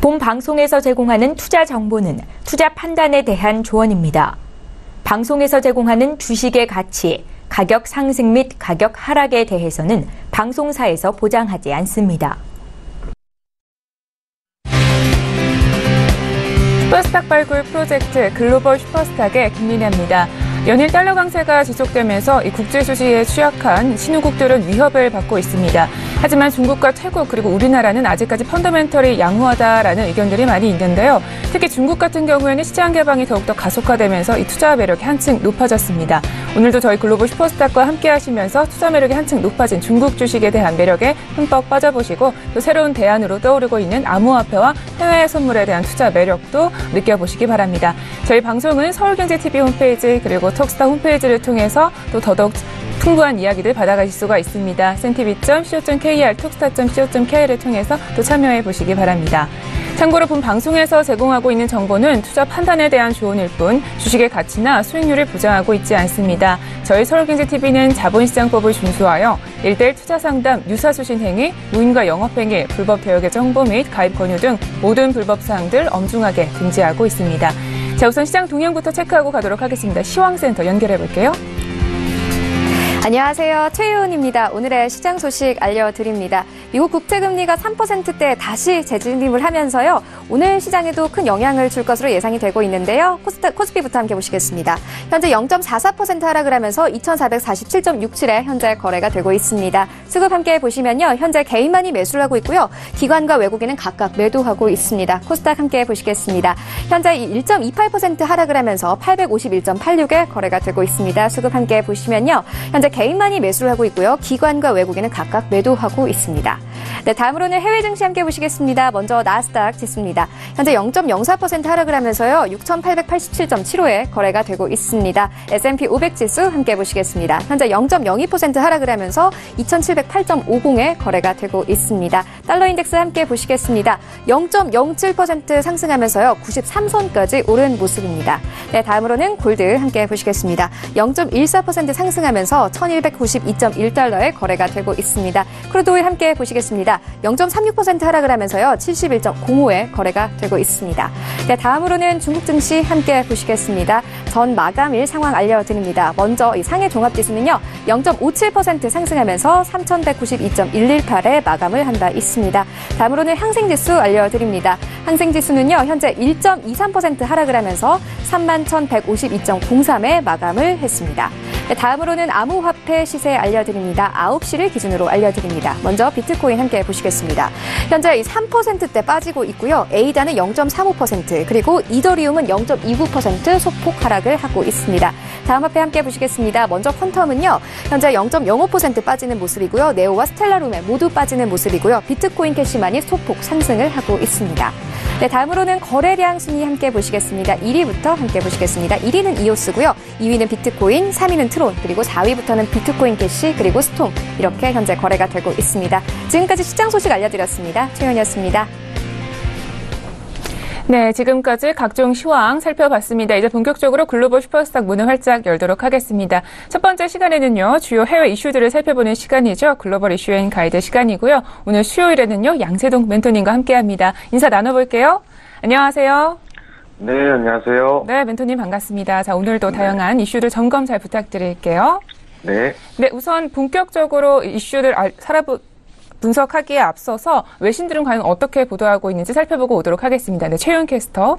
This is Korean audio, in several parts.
본 방송에서 제공하는 투자 정보는 투자 판단에 대한 조언입니다. 방송에서 제공하는 주식의 가치, 가격 상승 및 가격 하락에 대해서는 방송사에서 보장하지 않습니다. 슈퍼스탁 발굴 프로젝트 글로벌 슈퍼스탁의 김민혜입니다. 연일 달러 강세가 지속되면서 이 국제 주식에 취약한 신흥국들은 위협을 받고 있습니다. 하지만 중국과 태국 그리고 우리나라는 아직까지 펀더멘털이 양호하다라는 의견들이 많이 있는데요. 특히 중국 같은 경우에는 시장 개방이 더욱더 가속화되면서 이 투자 매력이 한층 높아졌습니다. 오늘도 저희 글로벌 슈퍼스탁과 함께 하시면서 투자 매력이 한층 높아진 중국 주식에 대한 매력에 흠뻑 빠져보시고 또 새로운 대안으로 떠오르고 있는 암호화폐와 해외 선물에 대한 투자 매력도 느껴보시기 바랍니다. 저희 방송은 서울경제TV 홈페이지 그리고 톡스타 홈페이지를 통해서 또 더더욱 풍부한 이야기들 받아가실 수가 있습니다. cntv.co.kr, 톡스타.co.kr을 통해서 또 참여해 보시기 바랍니다. 참고로 본 방송에서 제공하고 있는 정보는 투자 판단에 대한 조언일 뿐 주식의 가치나 수익률을 보장하고 있지 않습니다. 저희 서울경제TV는 자본시장법을 준수하여 1:1 투자상담, 유사수신 행위, 무인과 영업행위, 불법 대역의 정보 및 가입 권유 등 모든 불법 사항들 엄중하게 금지하고 있습니다. 자, 우선 시장 동향부터 체크하고 가도록 하겠습니다. 시황센터 연결해 볼게요. 안녕하세요. 최희훈입니다. 오늘의 시장 소식 알려드립니다. 미국 국채금리가 3%대에 다시 재진입을 하면서요. 오늘 시장에도 큰 영향을 줄 것으로 예상이 되고 있는데요. 코스피부터 함께 보시겠습니다. 현재 0.44% 하락을 하면서 2447.67에 현재 거래가 되고 있습니다. 수급 함께 보시면요. 현재 개인만이 매수를 하고 있고요. 기관과 외국인은 각각 매도하고 있습니다. 코스닥 함께 보시겠습니다. 현재 1.28% 하락을 하면서 851.86에 거래가 되고 있습니다. 수급 함께 보시면요. 현재 개인만이 매수를 하고 있고요. 기관과 외국인은 각각 매도하고 있습니다. 네, 다음으로는 해외 증시 함께 보시겠습니다. 먼저 나스닥 지수입니다. 현재 0.04% 하락을 하면서요. 6,887.75에 거래가 되고 있습니다. S&P 500 지수 함께 보시겠습니다. 현재 0.02% 하락을 하면서 2,708.50에 거래가 되고 있습니다. 달러 인덱스 함께 보시겠습니다. 0.07% 상승하면서요. 93선까지 오른 모습입니다. 네, 다음으로는 골드 함께 보시겠습니다. 0.14% 상승하면서 1,192.1달러에 거래가 되고 있습니다. 크루드 오일 함께 보시겠습니다. 0.36% 하락을 하면서요. 71.05에 거래가 되고 있습니다. 네, 다음으로는 중국 증시 함께 보시겠습니다. 전 마감일 상황 알려드립니다. 먼저 이 상해 종합지수는요. 0.57% 상승하면서 3,192.118에 마감을 한 바 있습니다. 다음으로는 항생지수 알려드립니다. 항생지수는요. 현재 1.23% 하락을 하면서 31,152.03에 마감을 했습니다. 네, 다음으로는 암호화폐 시세 알려드립니다. 9시를 기준으로 알려드립니다. 먼저 비트코인 함께 보시겠습니다. 현재 3%대 빠지고 있고요. 에이다는 0.35% 그리고 이더리움은 0.29% 소폭 하락을 하고 있습니다. 다음 화폐 함께 보시겠습니다. 먼저 퀀텀은요. 현재 0.05% 빠지는 모습이고요. 네오와 스텔라룸에 모두 빠지는 모습이고요. 비트코인 캐시만이 소폭 상승을 하고 있습니다. 네, 다음으로는 거래량 순위 함께 보시겠습니다. 1위부터 함께 보시겠습니다. 1위는 이오스고요. 2위는 비트코인, 3위는 트론, 그리고 4위부터는 비트코인 캐시, 그리고 스톰 이렇게 현재 거래가 되고 있습니다. 지금까지 시장 소식 알려드렸습니다. 최현이었습니다. 네, 지금까지 각종 시황 살펴봤습니다. 이제 본격적으로 글로벌 슈퍼스탁 문을 활짝 열도록 하겠습니다. 첫 번째 시간에는요. 주요 해외 이슈들을 살펴보는 시간이죠. 글로벌 이슈 여행 가이드 시간이고요. 오늘 수요일에는요. 양세동 멘토님과 함께합니다. 인사 나눠볼게요. 안녕하세요. 네, 안녕하세요. 네, 멘토님 반갑습니다. 자, 오늘도 다양한 이슈들 점검 잘 부탁드릴게요. 네. 네, 우선 본격적으로 이슈를 분석하기에 앞서서 외신들은 과연 어떻게 보도하고 있는지 살펴보고 오도록 하겠습니다. 네, 최윤 캐스터.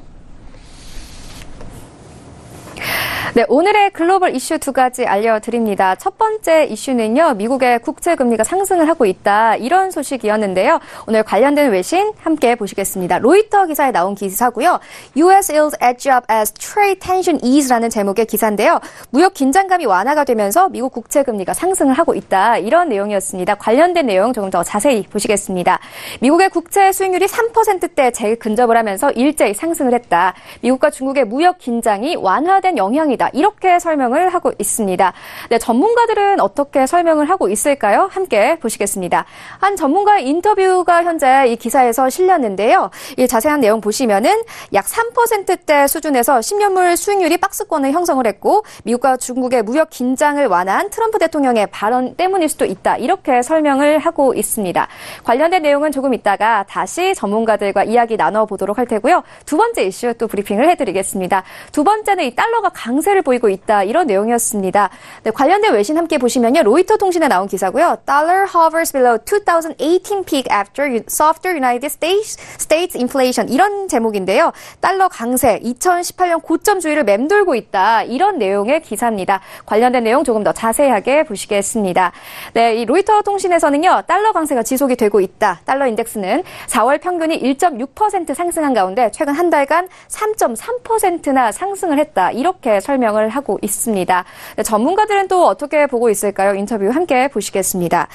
네, 오늘의 글로벌 이슈 두 가지 알려드립니다. 첫 번째 이슈는요, 미국의 국채금리가 상승을 하고 있다. 이런 소식이었는데요. 오늘 관련된 외신 함께 보시겠습니다. 로이터 기사에 나온 기사고요. US yields edge up as trade tension ease라는 제목의 기사인데요. 무역 긴장감이 완화가 되면서 미국 국채금리가 상승을 하고 있다. 이런 내용이었습니다. 관련된 내용 조금 더 자세히 보시겠습니다. 미국의 국채 수익률이 3%대 재근접을 하면서 일제히 상승을 했다. 미국과 중국의 무역 긴장이 완화된 영향이다. 있습니다. 이렇게 설명을 하고 있습니다. 네, 전문가들은 어떻게 설명을 하고 있을까요? 함께 보시겠습니다. 한 전문가의 인터뷰가 현재 이 기사에서 실렸는데요. 이 자세한 내용 보시면은 약 3%대 수준에서 10년물 수익률이 박스권을 형성을 했고 미국과 중국의 무역 긴장을 완화한 트럼프 대통령의 발언 때문일 수도 있다. 이렇게 설명을 하고 있습니다. 관련된 내용은 조금 있다가 다시 전문가들과 이야기 나눠보도록 할 테고요. 두 번째 이슈 또 브리핑을 해드리겠습니다. 두 번째는 이 달러가 강세를 보이고 있다. 이런 내용이었습니다. 네, 관련된 외신 함께 보시면요. 로이터 통신에 나온 기사고요. Dollar hovers below 2018 peak after softer United States inflation. 이런 제목인데요. 달러 강세 2018년 고점 주위를 맴돌고 있다. 이런 내용의 기사입니다. 관련된 내용 조금 더 자세하게 보시겠습니다. 네, 이 로이터 통신에서는요. 달러 강세가 지속이 되고 있다. 달러 인덱스는 4월 평균이 1.6% 상승한 가운데 최근 한 달간 3.3%나 상승을 했다. 이렇게 설명을 하고 있습니다. 네, 전문가들은 또 어떻게 보고 있을까요? 인터뷰 함께 보시겠습니다.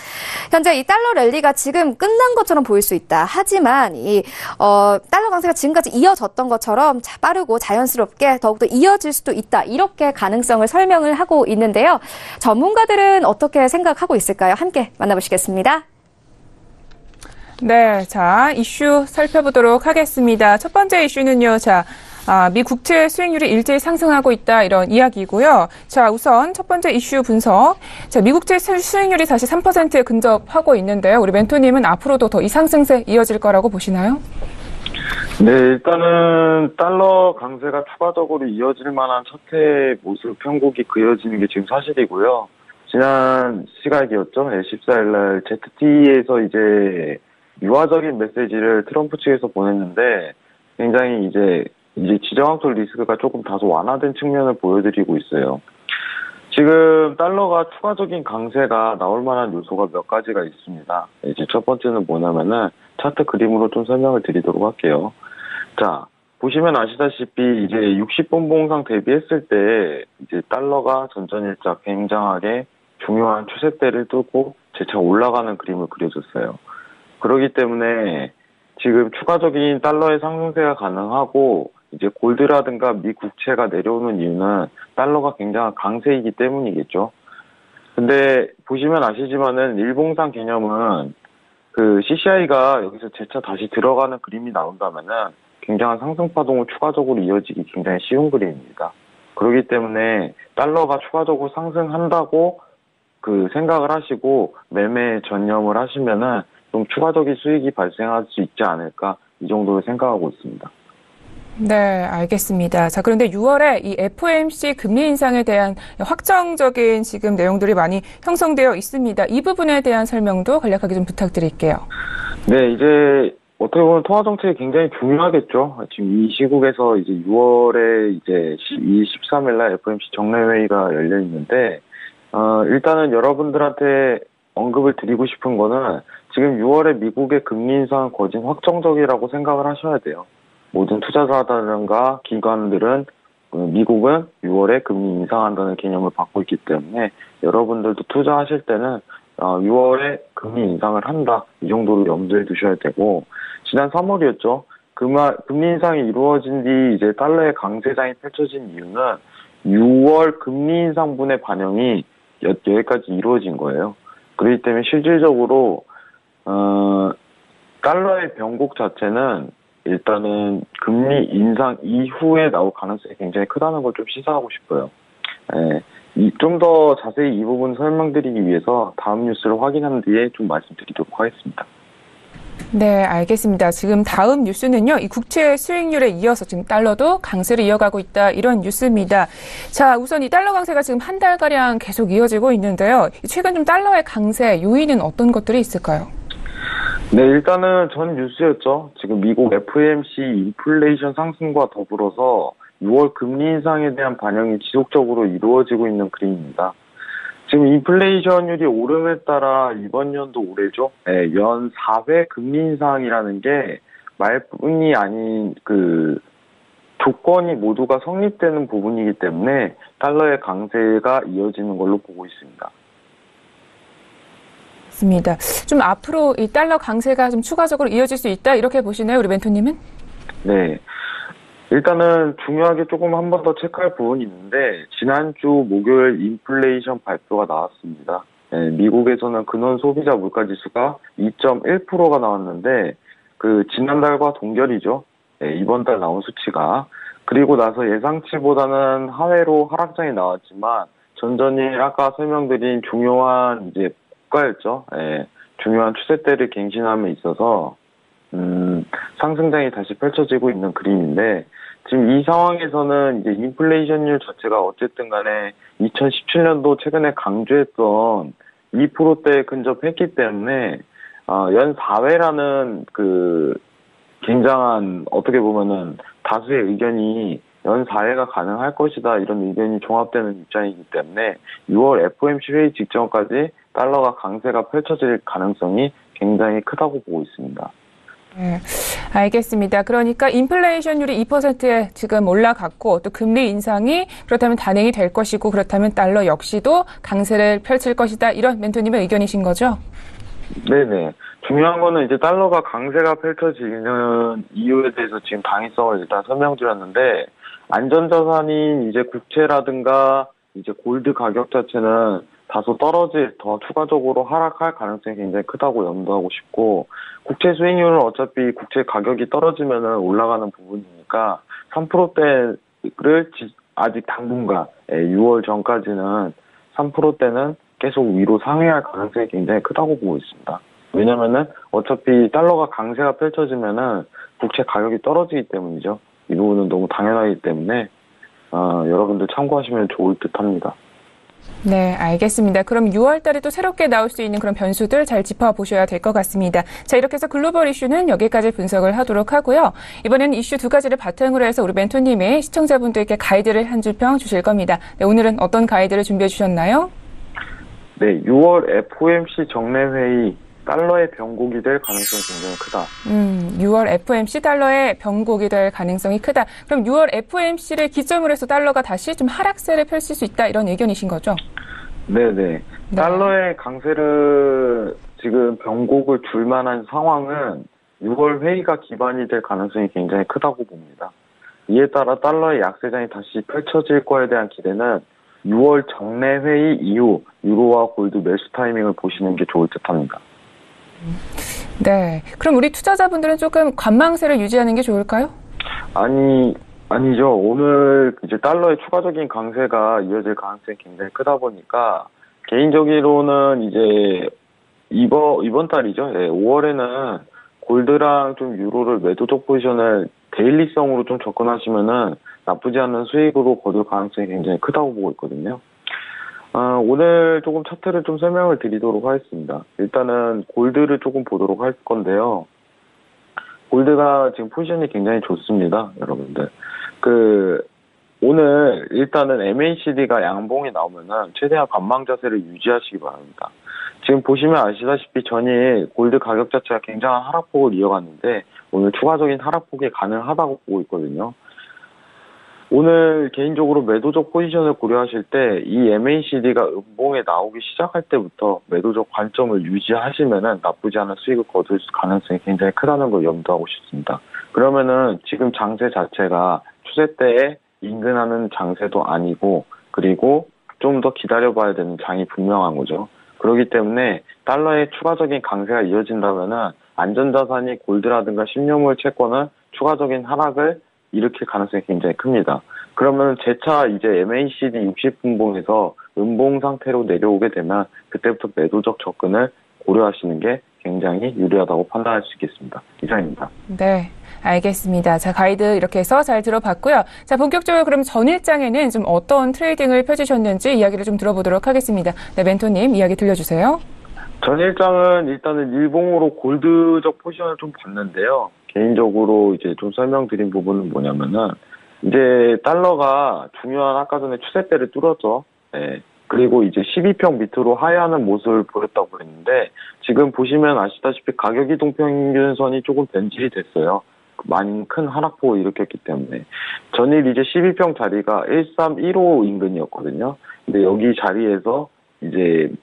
현재 이 달러 랠리가 지금 끝난 것처럼 보일 수 있다. 하지만 이 달러 강세가 지금까지 이어졌던 것처럼 빠르고 자연스럽게 더욱더 이어질 수도 있다. 이렇게 가능성을 설명을 하고 있는데요. 전문가들은 어떻게 생각하고 있을까요? 함께 만나보시겠습니다. 네, 자, 이슈 살펴보도록 하겠습니다. 첫 번째 이슈는요, 미 국채 수익률이 일제히 상승하고 있다 이런 이야기고요. 자, 우선 첫 번째 이슈 분석. 자, 미 국채 수익률이 다시 3%에 근접하고 있는데요. 우리 멘토님은 앞으로도 더 이 상승세 이어질 거라고 보시나요? 네, 일단은 달러 강세가 추가적으로 이어질 만한 차트의 모습 편곡이 그려지는 게 지금 사실이고요. 지난 시각이었죠. 14일날 ZT에서 이제 유화적인 메시지를 트럼프 측에서 보냈는데 굉장히 이제 지정학적 리스크가 조금 다소 완화된 측면을 보여드리고 있어요. 지금 달러가 추가적인 강세가 나올 만한 요소가 몇 가지가 있습니다. 이제 첫 번째는 뭐냐면은 차트 그림으로 좀 설명을 드리도록 할게요. 자, 보시면 아시다시피 이제 60분 봉상 대비했을 때 이제 달러가 전전일작 굉장하게 중요한 추세대를 뚫고 재차 올라가는 그림을 그려줬어요. 그렇기 때문에 지금 추가적인 달러의 상승세가 가능하고 이제 골드라든가 미 국채가 내려오는 이유는 달러가 굉장한 강세이기 때문이겠죠. 근데 보시면 아시지만은 일봉상 개념은 그 CCI가 여기서 재차 다시 들어가는 그림이 나온다면은 굉장한 상승 파동을 추가적으로 이어지기 굉장히 쉬운 그림입니다. 그렇기 때문에 달러가 추가적으로 상승한다고 그 생각을 하시고 매매에 전념을 하시면은 좀 추가적인 수익이 발생할 수 있지 않을까 이 정도로 생각하고 있습니다. 네, 알겠습니다. 자, 그런데 6월에 이 FOMC 금리 인상에 대한 확정적인 지금 내용들이 많이 형성되어 있습니다. 이 부분에 대한 설명도 간략하게 좀 부탁드릴게요. 네, 이제 어떻게 보면 통화 정책이 굉장히 중요하겠죠. 지금 이 시국에서 이제 6월에 이제 13일날 FOMC 정례회의가 열려 있는데, 일단은 여러분들한테 언급을 드리고 싶은 거는 지금 6월에 미국의 금리 인상은 거진 확정적이라고 생각을 하셔야 돼요. 모든 투자자라든가 기관들은 미국은 6월에 금리 인상한다는 개념을 갖고 있기 때문에 여러분들도 투자하실 때는 6월에 금리 인상을 한다 이 정도로 염두에 두셔야 되고 지난 3월이었죠. 금리 인상이 이루어진 뒤 이제 달러의 강세장이 펼쳐진 이유는 6월 금리 인상분의 반영이 여기까지 이루어진 거예요. 그렇기 때문에 실질적으로 달러의 변곡 자체는 일단은 금리 인상 이후에 나올 가능성이 굉장히 크다는 걸 좀 시사하고 싶어요. 좀 더 자세히 이 부분 설명드리기 위해서 다음 뉴스를 확인한 뒤에 좀 말씀드리도록 하겠습니다. 네, 알겠습니다. 지금 다음 뉴스는요, 이 국채 수익률에 이어서 지금 달러도 강세를 이어가고 있다, 이런 뉴스입니다. 자, 우선 이 달러 강세가 지금 한 달가량 계속 이어지고 있는데요. 최근 좀 달러의 강세 요인은 어떤 것들이 있을까요? 네, 일단은 전 뉴스였죠. 지금 미국 FOMC 인플레이션 상승과 더불어서 6월 금리 인상에 대한 반영이 지속적으로 이루어지고 있는 그림입니다. 지금 인플레이션율이 오름에 따라 이번 연도 올해죠. 네, 연 4회 금리 인상이라는 게 말뿐이 아닌 그 조건이 모두가 성립되는 부분이기 때문에 달러의 강세가 이어지는 걸로 보고 있습니다. 맞습니다. 좀 앞으로 이 달러 강세가 좀 추가적으로 이어질 수 있다 이렇게 보시나요, 우리 멘토님은? 네. 일단은 중요하게 조금 한 번 더 체크할 부분이 있는데 지난주 목요일 인플레이션 발표가 나왔습니다. 미국에서는 근원 소비자 물가지수가 2.1%가 나왔는데 그 지난달과 동결이죠. 이번 달 나온 수치가. 그리고 나서 예상치보다는 하회로 하락장이 나왔지만 전전이 아까 설명드린 중요한 이제 국가였죠. 중요한 추세대를 갱신함에 있어서 상승장이 다시 펼쳐지고 있는 그림인데 지금 이 상황에서는 이제 인플레이션율 자체가 어쨌든 간에 2017년도 최근에 강조했던 2%대에 근접했기 때문에 연 4회라는 그 굉장한 어떻게 보면은 다수의 의견이 연 4회가 가능할 것이다 이런 의견이 종합되는 입장이기 때문에 6월 FOMC 회의 직전까지 달러가 강세가 펼쳐질 가능성이 굉장히 크다고 보고 있습니다. 네, 알겠습니다. 그러니까 인플레이션율이 2%에 지금 올라갔고 또 금리 인상이 그렇다면 단행이 될 것이고 그렇다면 달러 역시도 강세를 펼칠 것이다. 이런 멘토님의 의견이신 거죠? 네네. 중요한 거는 이제 달러가 강세가 펼쳐지는 이유에 대해서 지금 당위성을 일단 설명드렸는데 안전자산인 이제 국채라든가 이제 골드 가격 자체는 다소 더 추가적으로 하락할 가능성이 굉장히 크다고 염두하고 싶고, 국채 수익률은 어차피 국채 가격이 떨어지면은 올라가는 부분이니까 3%대를 아직 당분간 6월 전까지는 3%대는 계속 위로 상회할 가능성이 굉장히 크다고 보고 있습니다. 왜냐면은 어차피 달러가 강세가 펼쳐지면은 국채 가격이 떨어지기 때문이죠. 이 부분은 너무 당연하기 때문에 여러분들 참고하시면 좋을 듯 합니다. 네, 알겠습니다. 그럼 6월 달에 또 새롭게 나올 수 있는 그런 변수들 잘 짚어보셔야 될 것 같습니다. 자, 이렇게 해서 글로벌 이슈는 여기까지 분석을 하도록 하고요. 이번에는 이슈 두 가지를 바탕으로 해서 우리 멘토님이 시청자분들께 가이드를 한 줄평 주실 겁니다. 네, 오늘은 어떤 가이드를 준비해 주셨나요? 네, 6월 FOMC 정례회의 달러의 변곡이 될 가능성이 굉장히 크다. 6월 FOMC 달러의 변곡이 될 가능성이 크다. 그럼 6월 FOMC를 기점으로 해서 달러가 다시 좀 하락세를 펼칠 수 있다 이런 의견이신 거죠? 네네. 네. 달러의 강세를 지금 변곡을 줄 만한 상황은 6월 회의가 기반이 될 가능성이 굉장히 크다고 봅니다. 이에 따라 달러의 약세장이 다시 펼쳐질 거에 대한 기대는 6월 정례회의 이후 유로와 골드 매수 타이밍을 보시는 게 좋을 듯합니다. 네. 그럼 우리 투자자분들은 조금 관망세를 유지하는 게 좋을까요? 아니죠. 오늘 이제 달러의 추가적인 강세가 이어질 가능성이 굉장히 크다 보니까 개인적으로는 이제 이번 달이죠. 5월에는 골드랑 좀 유로를 매도적 포지션을 데일리성으로 좀 접근하시면은 나쁘지 않은 수익으로 거둘 가능성이 굉장히 크다고 보고 있거든요. 오늘 조금 차트를 좀 설명을 드리도록 하겠습니다. 일단은 골드를 조금 보도록 할 건데요. 골드가 지금 포지션이 굉장히 좋습니다, 여러분들. 오늘 일단은 MACD가 양봉이 나오면은 최대한 관망 자세를 유지하시기 바랍니다. 지금 보시면 아시다시피 전일 골드 가격 자체가 굉장한 하락폭을 이어갔는데 오늘 추가적인 하락폭이 가능하다고 보고 있거든요. 오늘 개인적으로 매도적 포지션을 고려하실 때 이 MACD가 음봉에 나오기 시작할 때부터 매도적 관점을 유지하시면은 나쁘지 않은 수익을 거둘 가능성이 굉장히 크다는 걸 염두하고 싶습니다. 그러면은 지금 장세 자체가 추세대에 인근하는 장세도 아니고 그리고 좀 더 기다려봐야 되는 장이 분명한 거죠. 그렇기 때문에 달러의 추가적인 강세가 이어진다면은 안전자산이 골드라든가 신용물 채권은 추가적인 하락을 일으킬 가능성이 굉장히 큽니다. 그러면 재차 이제 MACD 60분봉에서 음봉 상태로 내려오게 되면 그때부터 매도적 접근을 고려하시는 게 굉장히 유리하다고 판단할 수 있겠습니다. 이상입니다. 네, 알겠습니다. 자, 가이드 이렇게 해서 잘 들어봤고요. 자, 본격적으로 그럼 전일장에는 좀 어떤 트레이딩을 펼치셨는지 이야기를 좀 들어보도록 하겠습니다. 네, 멘토님 이야기 들려주세요. 전일장은 일단은 일봉으로 골드적 포지션을 좀 봤는데요. 개인적으로 이제 좀 설명드린 부분은 뭐냐면은 이제 달러가 중요한 아까 전에 추세대를 뚫었죠. 네. 그리고 이제 12평 밑으로 하회하는 모습을 보였다고 했는데 지금 보시면 아시다시피 가격 이동 평균선이 조금 변질이 됐어요. 많이 큰 하락폭을 일으켰기 때문에 전일 이제 12평 자리가 1315 인근이었거든요. 근데 여기 자리에서 이제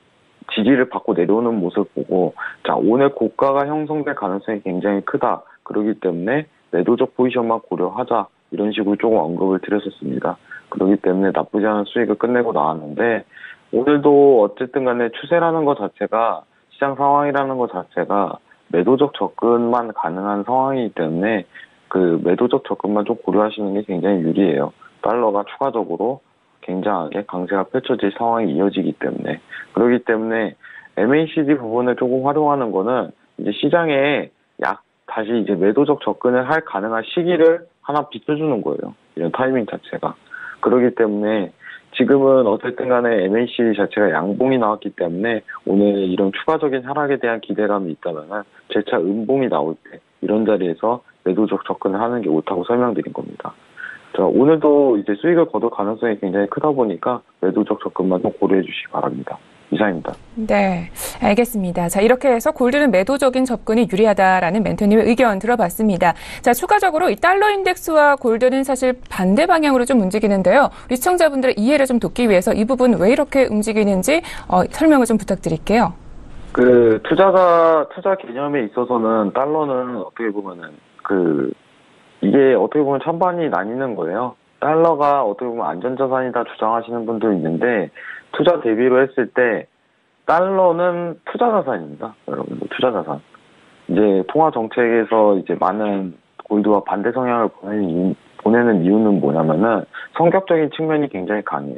지지를 받고 내려오는 모습을 보고 자 오늘 고가가 형성될 가능성이 굉장히 크다. 그렇기 때문에 매도적 포지션만 고려하자 이런 식으로 조금 언급을 드렸었습니다. 그렇기 때문에 나쁘지 않은 수익을 끝내고 나왔는데 오늘도 어쨌든 간에 추세라는 것 자체가 시장 상황이라는 것 자체가 매도적 접근만 가능한 상황이기 때문에 그 매도적 접근만 좀 고려하시는 게 굉장히 유리해요. 달러가 추가적으로 굉장하게 강세가 펼쳐질 상황이 이어지기 때문에 그렇기 때문에 MACD 부분을 조금 활용하는 거는 이제 시장에 다시 이제 매도적 접근을 할 가능한 시기를 하나 비춰주는 거예요. 이런 타이밍 자체가. 그렇기 때문에 지금은 어쨌든 간에 MACD 자체가 양봉이 나왔기 때문에 오늘 이런 추가적인 하락에 대한 기대감이 있다면 재차 음봉이 나올 때 이런 자리에서 매도적 접근을 하는 게 옳다고 설명드린 겁니다. 자, 오늘도 이제 수익을 거둘 가능성이 굉장히 크다 보니까 매도적 접근만 좀 고려해 주시기 바랍니다. 이상입니다. 네, 알겠습니다. 자, 이렇게 해서 골드는 매도적인 접근이 유리하다라는 멘토님의 의견 들어봤습니다. 자, 추가적으로 이 달러 인덱스와 골드는 사실 반대 방향으로 좀 움직이는데요. 우리 시청자분들의 이해를 좀 돕기 위해서 이 부분 왜 이렇게 움직이는지 설명을 좀 부탁드릴게요. 투자 개념에 있어서는 달러는 어떻게 보면은 이게 어떻게 보면 찬반이 나뉘는 거예요. 달러가 어떻게 보면 안전자산이다 주장하시는 분도 있는데 투자 대비로 했을 때 달러는 투자자산입니다. 여러분들 투자자산. 이제 통화 정책에서 이제 많은 골드와 반대 성향을 보내는 이유는 뭐냐면은 성격적인 측면이 굉장히 강해요.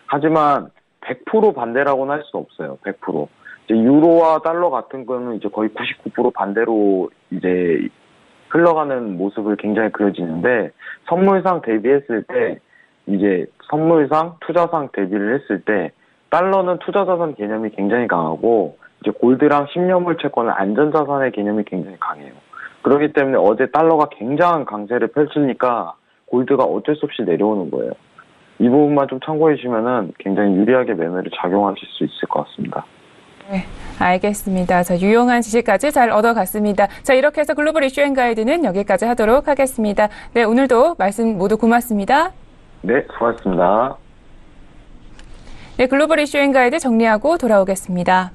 하지만 100% 반대라고는 할 수 없어요. 100%. 이제 유로와 달러 같은 거는 이제 거의 99% 반대로 이제 흘러가는 모습을 굉장히 그려지는데 선물상 대비했을 때 이제 선물상 투자상 대비를 했을 때 달러는 투자자산 개념이 굉장히 강하고 이제 골드랑 10년물 채권은 안전자산의 개념이 굉장히 강해요. 그렇기 때문에 어제 달러가 굉장한 강세를 펼치니까 골드가 어쩔 수 없이 내려오는 거예요. 이 부분만 좀 참고해 주시면은 굉장히 유리하게 매매를 작용하실 수 있을 것 같습니다. 네, 알겠습니다. 자, 유용한 지식까지 잘 얻어갔습니다. 자, 이렇게 해서 글로벌 이슈 앤 가이드는 여기까지 하도록 하겠습니다. 네, 오늘도 말씀 모두 고맙습니다. 네, 수고하셨습니다. 네, 글로벌 이슈 앤 가이드 정리하고 돌아오겠습니다.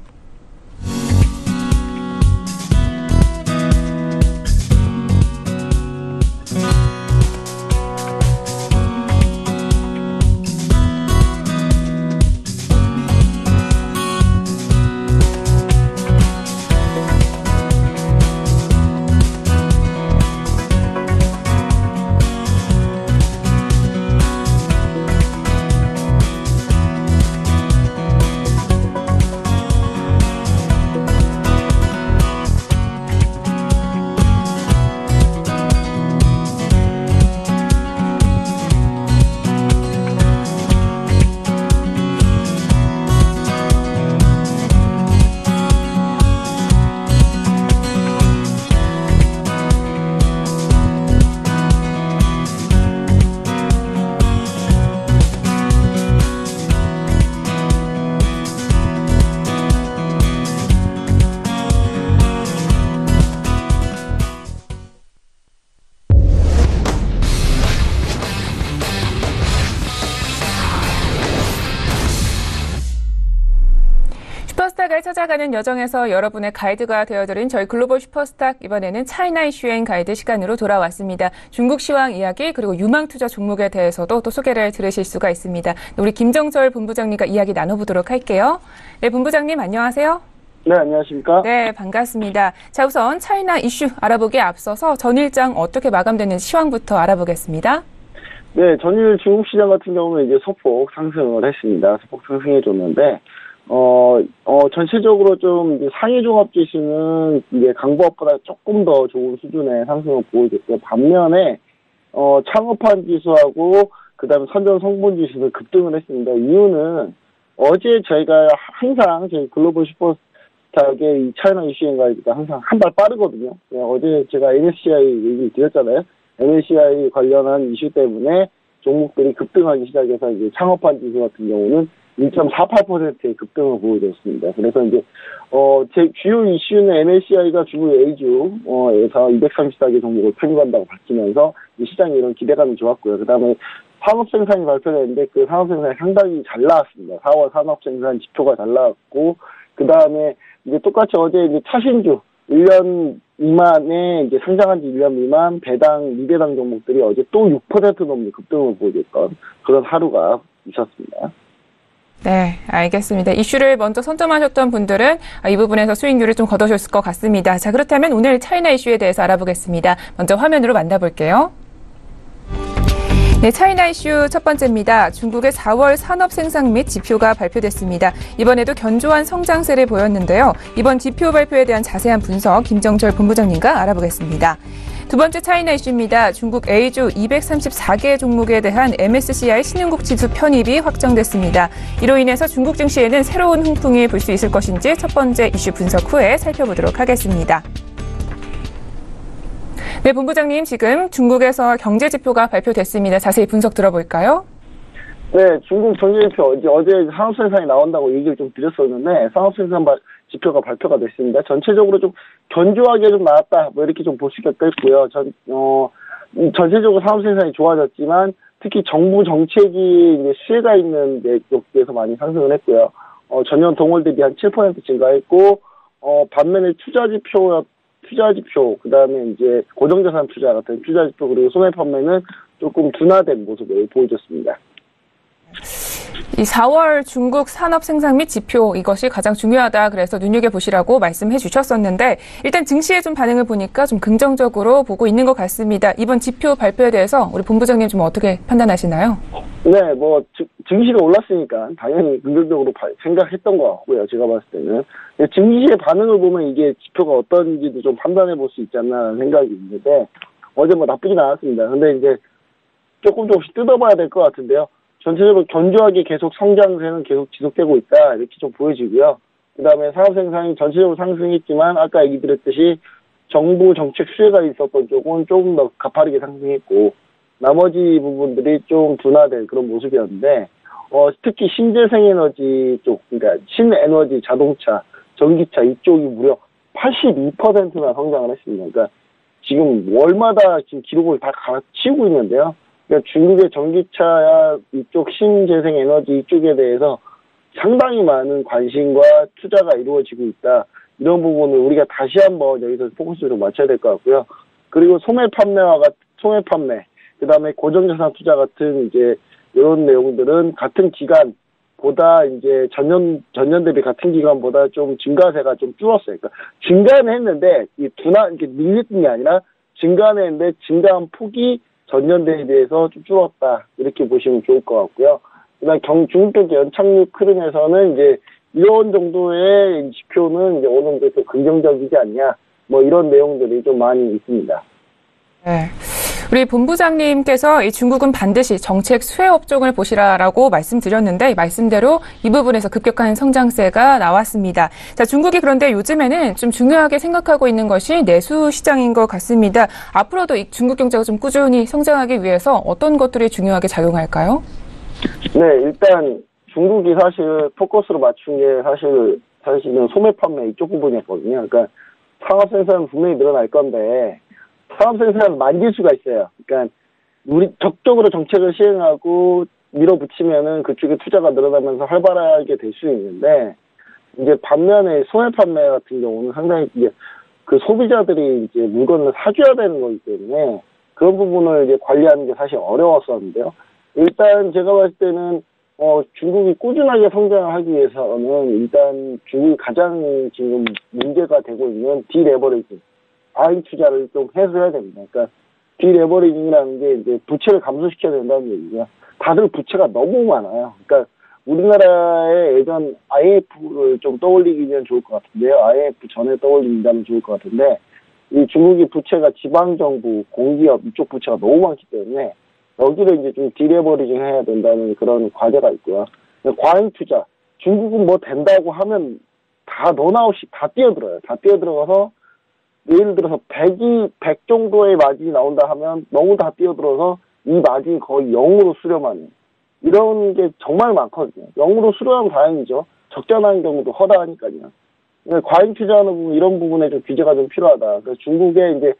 슈퍼스탁을 찾아가는 여정에서 여러분의 가이드가 되어드린 저희 글로벌 슈퍼스탁, 이번에는 차이나 이슈 앤 가이드 시간으로 돌아왔습니다. 중국 시황 이야기 그리고 유망 투자 종목에 대해서도 또 소개를 들으실 수가 있습니다. 우리 김정철 본부장님과 이야기 나눠보도록 할게요. 네, 본부장님 안녕하세요. 네, 안녕하십니까? 네, 반갑습니다. 자, 우선 차이나 이슈 알아보기에 앞서서 전일장 어떻게 마감되는지 시황부터 알아보겠습니다. 네, 전일 중국 시장 같은 경우는 이제 소폭 상승을 했습니다. 소폭 상승해줬는데, 전체적으로 좀 이제 상위 종합 지수는 이제 강보합보다 조금 더 좋은 수준의 상승을 보여줬고요. 반면에, 창업한 지수하고, 그 다음에 선전 성분 지수는 급등을 했습니다. 이유는 어제 저희가 항상 저희 글로벌 슈퍼스탁의 이 차이나 이슈 가이드가 항상 한 발 빠르거든요. 네, 어제 제가 MSCI 얘기 드렸잖아요. MSCI 관련한 이슈 때문에 종목들이 급등하기 시작해서 이제 창업한 지수 같은 경우는 1.48%의 급등을 보여줬습니다. 그래서 이제, 제 주요 이슈는 MSCI가 중국 A주에서 234개 종목을 편입한다고 밝히면서 시장에 이런 기대감이 좋았고요. 그 다음에 산업생산이 발표됐는데 그 산업생산이 상당히 잘 나왔습니다. 4월 산업생산 지표가 잘 나왔고, 그 다음에 이제 똑같이 어제 이제 차신주, 1년 미만에 이제 상장한 지 1년 미만 배당, 미배당 종목들이 어제 또 6% 넘는 급등을 보여줬던 그런 하루가 있었습니다. 네, 알겠습니다. 이슈를 먼저 선점하셨던 분들은 이 부분에서 수익률을 좀 거두셨을 것 같습니다. 자, 그렇다면 오늘 차이나 이슈에 대해서 알아보겠습니다. 먼저 화면으로 만나볼게요. 네, 차이나 이슈 첫 번째입니다. 중국의 4월 산업 생산 및 지표가 발표됐습니다. 이번에도 견조한 성장세를 보였는데요. 이번 지표 발표에 대한 자세한 분석 김정철 본부장님과 알아보겠습니다. 두 번째 차이나 이슈입니다. 중국 A주 234개 종목에 대한 MSCI 신흥국 지수 편입이 확정됐습니다. 이로 인해서 중국 증시에는 새로운 훈풍이 불 수 있을 것인지 첫 번째 이슈 분석 후에 살펴보도록 하겠습니다. 네, 본부장님, 지금 중국에서 경제 지표가 발표됐습니다. 자세히 분석 들어볼까요? 네, 중국 경제 지표 어제 산업 생산이 나온다고 얘기를 좀 드렸었는데 산업 생산 지표가 발표가 됐습니다. 전체적으로 좀 견조하게 좀 나왔다, 뭐 이렇게 좀 볼 수 있겠고요. 전체적으로 산업 생산이 좋아졌지만 특히 정부 정책이 이제 수혜가 있는 쪽에서 많이 상승을 했고요. 전년 동월 대비 한 7% 증가했고, 반면에 투자 지표, 그 다음에 이제 고정자산 투자 같은 투자 지표 그리고 소매 판매는 조금 둔화된 모습을 보여줬습니다. 이 4월 중국 산업 생산 및 지표 이것이 가장 중요하다 그래서 눈여겨보시라고 말씀해 주셨었는데 일단 증시의 좀 반응을 보니까 좀 긍정적으로 보고 있는 것 같습니다. 이번 지표 발표에 대해서 우리 본부장님 좀 어떻게 판단하시나요? 네, 뭐 증시가 올랐으니까 당연히 긍정적으로 생각했던 것 같고요. 제가 봤을 때는 증시의 반응을 보면 이게 지표가 어떤지도 좀 판단해 볼 수 있지 않나라는 생각이 있는데 어제 뭐 나쁘진 않았습니다. 근데 이제 조금씩 뜯어봐야 될 것 같은데요. 전체적으로 견조하게 계속 성장세는 계속 지속되고 있다 이렇게 좀 보여지고요. 그 다음에 산업 생산이 전체적으로 상승했지만 아까 얘기 드렸듯이 정부 정책 수혜가 있었던 쪽은 조금 더 가파르게 상승했고 나머지 부분들이 좀 둔화된 그런 모습이었는데 특히 신재생에너지 쪽, 그러니까 신에너지, 자동차, 전기차 이쪽이 무려 82%나 성장을 했습니다. 그러니까 지금 월마다 지금 기록을 다 갈아치우고 있는데요. 그러니까 중국의 전기차 이쪽 신재생에너지 이쪽에 대해서 상당히 많은 관심과 투자가 이루어지고 있다. 이런 부분을 우리가 다시 한번 여기서 포커스를 맞춰야 될 것 같고요. 그리고 소매 판매, 그 다음에 고정자산 투자 같은 이제 이런 내용들은 같은 기간보다 이제 전년 대비 같은 기간보다 좀 증가세가 좀 줄었어요. 그러니까 증가는 했는데 이렇게 밀렸던 게 아니라 증가는 했는데 증가한 폭이 전년 대비해서 좀 줄었다 이렇게 보시면 좋을 것 같고요. 그다음 중국 경제 연착륙 흐름에서는 이제 이런 정도의 지표는 이제 어느 정도 더 긍정적이지 않냐 뭐 이런 내용들이 좀 많이 있습니다. 네. 우리 본부장님께서 이 중국은 반드시 정책 수혜 업종을 보시라라고 말씀드렸는데 이 말씀대로 이 부분에서 급격한 성장세가 나왔습니다. 자, 중국이 그런데 요즘에는 좀 중요하게 생각하고 있는 것이 내수 시장인 것 같습니다. 앞으로도 이 중국 경제가 좀 꾸준히 성장하기 위해서 어떤 것들이 중요하게 작용할까요? 네, 일단 중국이 사실 포커스로 맞춘 게 사실은 소매 판매 이쪽 부분이었거든요. 그러니까 상업 생산은 분명히 늘어날 건데 산업 생산을 만질 수가 있어요. 그러니까 우리 적극적으로 정책을 시행하고 밀어붙이면은 그쪽에 투자가 늘어나면서 활발하게 될 수 있는데 이제 반면에 소매 판매 같은 경우는 상당히 이제 그 소비자들이 이제 물건을 사줘야 되는 거기 때문에 그런 부분을 이제 관리하는 게 사실 어려웠었는데요. 일단 제가 봤을 때는 중국이 꾸준하게 성장을 하기 위해서는 일단 중국이 가장 지금 문제가 되고 있는 디레버리징. 과잉 투자를 좀 해소해야 됩니다. 그러니까 디레버리징이라는 게 이제 부채를 감소시켜야 된다는 얘기고요. 다들 부채가 너무 많아요. 그러니까 우리나라의 예전 IMF를 좀 떠올리기는 좋을 것 같은데요. IMF 전에 떠올린다면 좋을 것 같은데 이 중국이 부채가 지방정부, 공기업 이쪽 부채가 너무 많기 때문에 여기를 이제 좀 디레버리징 해야 된다는 그런 과제가 있고요. 과잉 투자. 중국은 뭐 된다고 하면 다 너나 없이 다 뛰어들어요. 다 뛰어들어가서 예를 들어서 100 정도의 마진이 나온다 하면 너무 다 뛰어들어서 이 마진이 거의 0으로 수렴하는 이런 게 정말 많거든요. 0으로 수렴하면 다행이죠. 적절한 경우도 허다하니까요. 과잉 투자하는 부분 이런 부분에 좀 규제가 좀 필요하다. 그래서 중국에 이제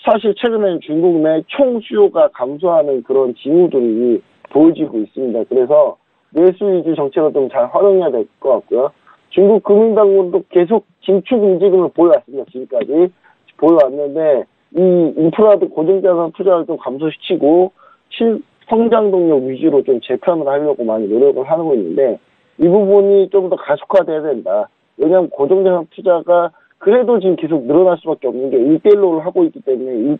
사실 최근에는 중국 내 총 수요가 감소하는 그런 징후들이 보여지고 있습니다. 그래서 내수 위주 정책을 좀 잘 활용해야 될 것 같고요. 중국 금융당국도 계속 긴축 움직임을 보여왔습니다. 지금까지 보여왔는데 이 인프라도 고정자산 투자를 좀 감소시키고 성장 동력 위주로 좀 재편을 하려고 많이 노력을 하고 있는데 이 부분이 좀 더 가속화돼야 된다. 왜냐하면 고정자산 투자가 그래도 지금 계속 늘어날 수밖에 없는 게 1대1로를 하고 있기 때문에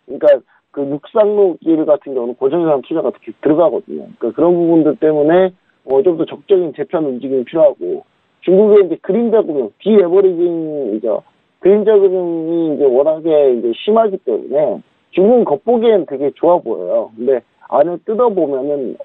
그러니까 그 육상로길 같은 경우는 고정자산 투자가 특히 들어가거든요. 그러니까 그런 부분들 때문에 좀 더 적극적인 재편 움직임이 필요하고 중국의 이제 그림자 금융, 디레버리징이죠. 그림자 금융이 이제 워낙에 이제 심하기 때문에 중국은 겉보기엔 되게 좋아 보여요. 근데 안을 뜯어보면은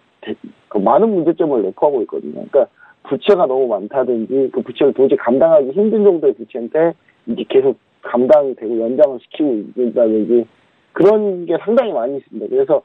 많은 문제점을 내포하고 있거든요. 그러니까 부채가 너무 많다든지 그 부채를 도저히 감당하기 힘든 정도의 부채인데 이게 계속 감당이 되고 연장을 시키고 있다든지 그런 게 상당히 많이 있습니다. 그래서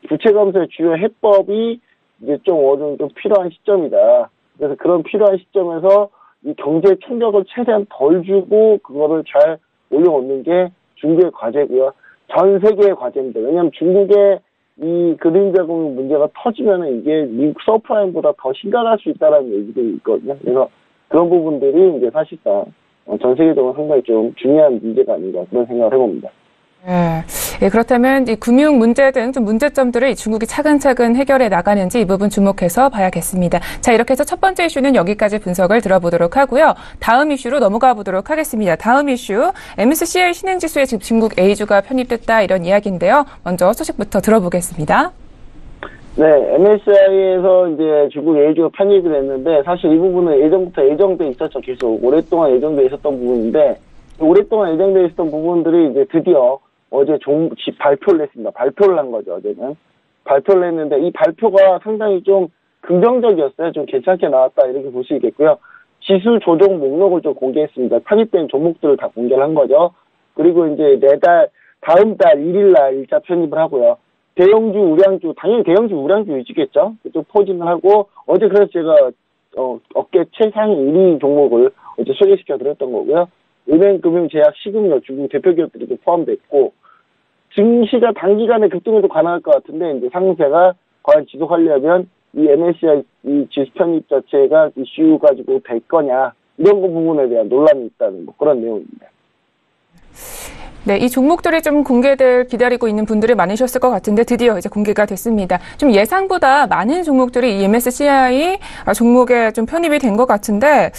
부채 감소의 주요 해법이 이제 좀 어느 정도 필요한 시점이다. 그래서 그런 필요한 시점에서 이 경제 충격을 최대한 덜 주고 그거를 잘 올려놓는 게 중국의 과제고요. 전 세계의 과제입니다. 왜냐하면 중국의 이 그림자 금융 문제가 터지면은 이게 미국 서프라임보다 더 심각할 수 있다는 얘기들이 있거든요. 그래서 그런 부분들이 이제 사실상 전 세계적으로 상당히 좀 중요한 문제가 아닌가 그런 생각을 해봅니다. 예, 그렇다면 이 금융 문제 등 좀 문제점들을 중국이 차근차근 해결해 나가는지 이 부분 주목해서 봐야겠습니다. 자, 이렇게 해서 첫 번째 이슈는 여기까지 분석을 들어보도록 하고요. 다음 이슈로 넘어가 보도록 하겠습니다. 다음 이슈, MSCI 신흥지수에 지금 중국 A주가 편입됐다 이런 이야기인데요. 먼저 소식부터 들어보겠습니다. 네, MSCI에서 이제 중국 A주가 편입이 됐는데 사실 이 부분은 예전부터 예정돼 있었죠. 계속 오랫동안 예정돼 있었던 부분인데 오랫동안 예정돼 있었던 부분들이 이제 드디어 어제 발표를 했습니다. 발표를 한 거죠, 어제는. 발표를 했는데 이 발표가 상당히 좀 긍정적이었어요. 좀 괜찮게 나왔다 이렇게 볼 수 있겠고요. 지수 조정 목록을 좀 공개했습니다. 편입된 종목들을 다 공개를 한 거죠. 그리고 이제 다음 달 1일 날 1차 편입을 하고요. 대형주, 우량주, 당연히 대형주, 우량주 위주겠죠. 그쪽 포진을 하고 어제 그래서 제가 업계 최상위 1위 종목을 어제 소개시켜 드렸던 거고요. 은행, 금융, 제약, 식음료, 중국 대표 기업들이 포함되어 있고 증시가 단기간에 급등해도 가능할 것 같은데 이제 상세가 과연 지속하려면 이 MSCI 이 지수 편입 자체가 이슈 가지고 될 거냐 이런 부분에 대한 논란이 있다는 그런 내용입니다. 네, 이 종목들이 좀 공개될 기다리고 있는 분들이 많으셨을 것 같은데 드디어 이제 공개가 됐습니다. 좀 예상보다 많은 종목들이 이 MSCI 종목에 좀 편입이 된 것 같은데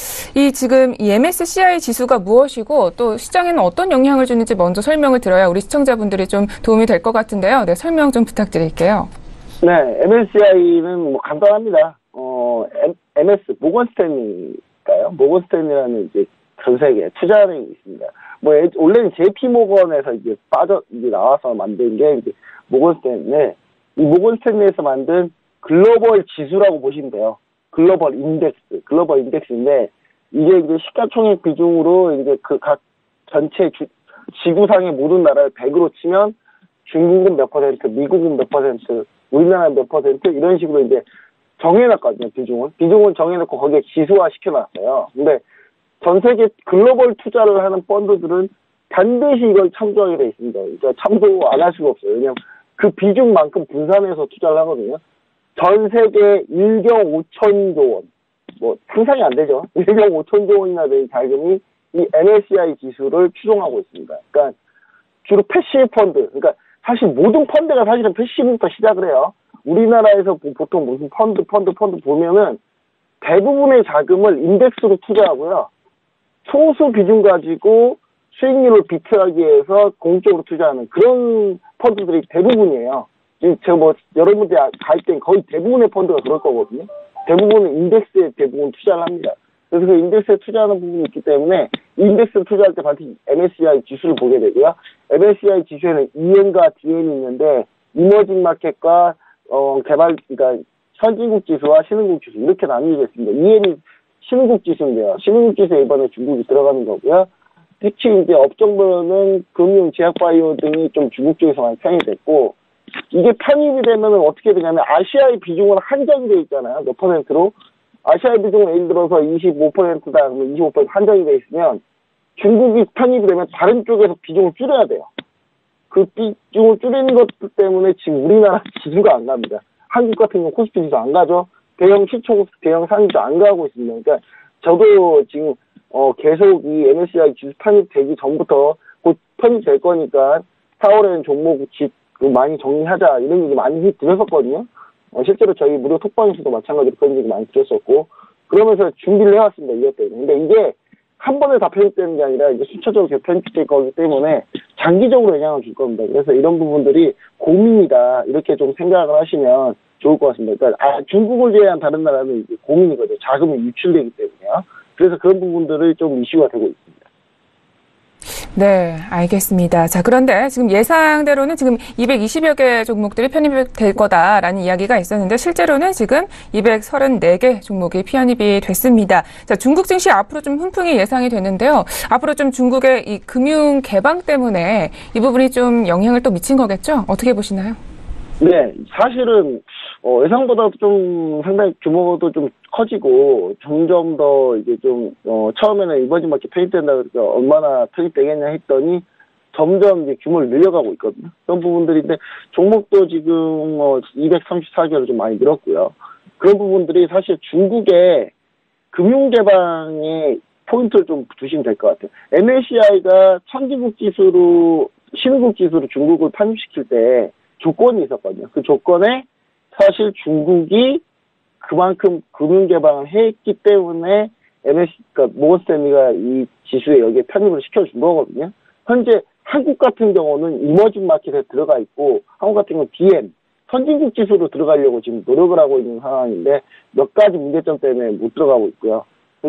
지금 이 MSCI 지수가 무엇이고 또 시장에는 어떤 영향을 주는지 먼저 설명을 들어야 우리 시청자분들이 좀 도움이 될 것 같은데요. 네, 설명 좀 부탁드릴게요. 네, MSCI는 간단합니다. MS 모건스탠리일까요? 모건스탠리라는 이제 전 세계 투자은행이 있습니다. 원래는 JP모건에서 이제 나와서 만든 게 이제 모건스탠리인데, 이 모건스탠리에서 만든 글로벌 지수라고 보시면 돼요. 글로벌 인덱스인데, 이게 이제 시가총액 비중으로 이제 그 각 전체 지구상의 모든 나라를 100으로 치면 중국은 몇 퍼센트, 미국은 몇 퍼센트, 우리나라는 몇 퍼센트, 이런 식으로 이제 정해놨거든요, 비중은 정해놓고 거기에 지수화 시켜놨어요. 근데 전 세계 글로벌 투자를 하는 펀드들은 반드시 이걸 참조하게 돼 있습니다. 그러니까 참조 안 할 수가 없어요. 왜냐하면 그 비중만큼 분산해서 투자를 하거든요. 전 세계 1경 5천조 원, 상상이 안 되죠. 1경 5천조 원이나 되는 자금이 이 MSCI 지수를 추종하고 있습니다. 그러니까 주로 패시브 펀드, 그러니까 사실 모든 펀드가 사실은 패시브부터 시작을 해요. 우리나라에서 보통 무슨 펀드 보면은 대부분의 자금을 인덱스로 투자하고요. 소수 비중 가지고 수익률을 비트하기 위해서 공적으로 투자하는 그런 펀드들이 대부분이에요. 지금 여러분들이 갈 땐 거의 대부분의 펀드가 그럴 거거든요. 대부분은 인덱스에 대부분 투자를 합니다. 그래서 그 인덱스에 투자하는 부분이 있기 때문에 인덱스 투자할 때 반드시 MSCI 지수를 보게 되고요. MSCI 지수에는 EM과 DM이 있는데 이머징 마켓과 그러니까 선진국 지수와 신흥국 지수 이렇게 나뉘어져 있습니다. EM이 신흥국 지수인데요. 신흥국 지수에 이번에 중국이 들어가는 거고요. 특히 이제 업종별로는 금융, 제약, 바이오 등이 좀 중국 쪽에서 많이 편입이 됐고, 이게 편입이 되면 어떻게 되냐면 아시아의 비중은 한정이 돼 있잖아요. 몇 퍼센트로. 아시아의 비중은 예를 들어서 25%다 그러면 25% 한정이 돼 있으면 중국이 편입이 되면 다른 쪽에서 비중을 줄여야 돼요. 그 비중을 줄이는 것 때문에 지금 우리나라 지수가 안 갑니다. 한국 같은 경우 코스피 지수 안 가죠. 대형 시총, 대형 상위도 안 가고 있습니다. 그러니까 저도 지금 계속 이 MSCI 지수 편입되기 전부터 곧 편입될 거니까 4월에는 종목 많이 정리하자 이런 얘기 많이 드렸었거든요. 실제로 저희 무료 톡방에서도 마찬가지로 그런 얘기 많이 드렸었고 그러면서 준비를 해왔습니다. 이것 때문에. 근데 이게 한 번에 다 편입되는 게 아니라 이제 수차적으로 편입될 거기 때문에 장기적으로 영향을 줄 겁니다. 그래서 이런 부분들이 고민이다 이렇게 좀 생각을 하시면 좋을 것 같습니다. 그러니까 중국을 제외한 다른 나라는 이제 고민이거든요. 자금이 유출되기 때문에요. 그래서 그런 부분들이 좀 이슈가 되고 있습니다. 네, 알겠습니다. 자, 그런데 지금 예상대로는 지금 220여 개 종목들이 편입될 거다라는 이야기가 있었는데 실제로는 지금 234개 종목이 편입이 됐습니다. 자, 중국 증시 앞으로 좀 훈풍이 예상이 되는데요. 앞으로 좀 중국의 이 금융 개방 때문에 이 부분이 좀 영향을 또 미친 거겠죠? 어떻게 보시나요? 네, 사실은 예상보다 좀 상당히 규모도 좀 커지고 점점 더 이제 좀 처음에는 이머징 마켓 편입된다 그러니까 얼마나 편입되겠냐 했더니 점점 이제 규모를 늘려가고 있거든요. 그런 부분들인데 종목도 지금 234개로 좀 많이 늘었고요. 그런 부분들이 사실 중국의 금융 개방에 포인트를 좀 두시면 될 것 같아요. MSCI가 선진국 지수로 신흥국 지수로 중국을 편입시킬 때 조건이 있었거든요. 그 조건에 사실 중국이 그만큼 금융 개방을 했기 때문에 그러니까 모건스탠리가 이 지수에 여기에 편입을 시켜준 거거든요. 현재 한국 같은 경우는 이머징 마켓에 들어가 있고 한국 같은 경우는 DM, 선진국 지수로 들어가려고 지금 노력을 하고 있는 상황인데 몇 가지 문제점 때문에 못 들어가고 있고요.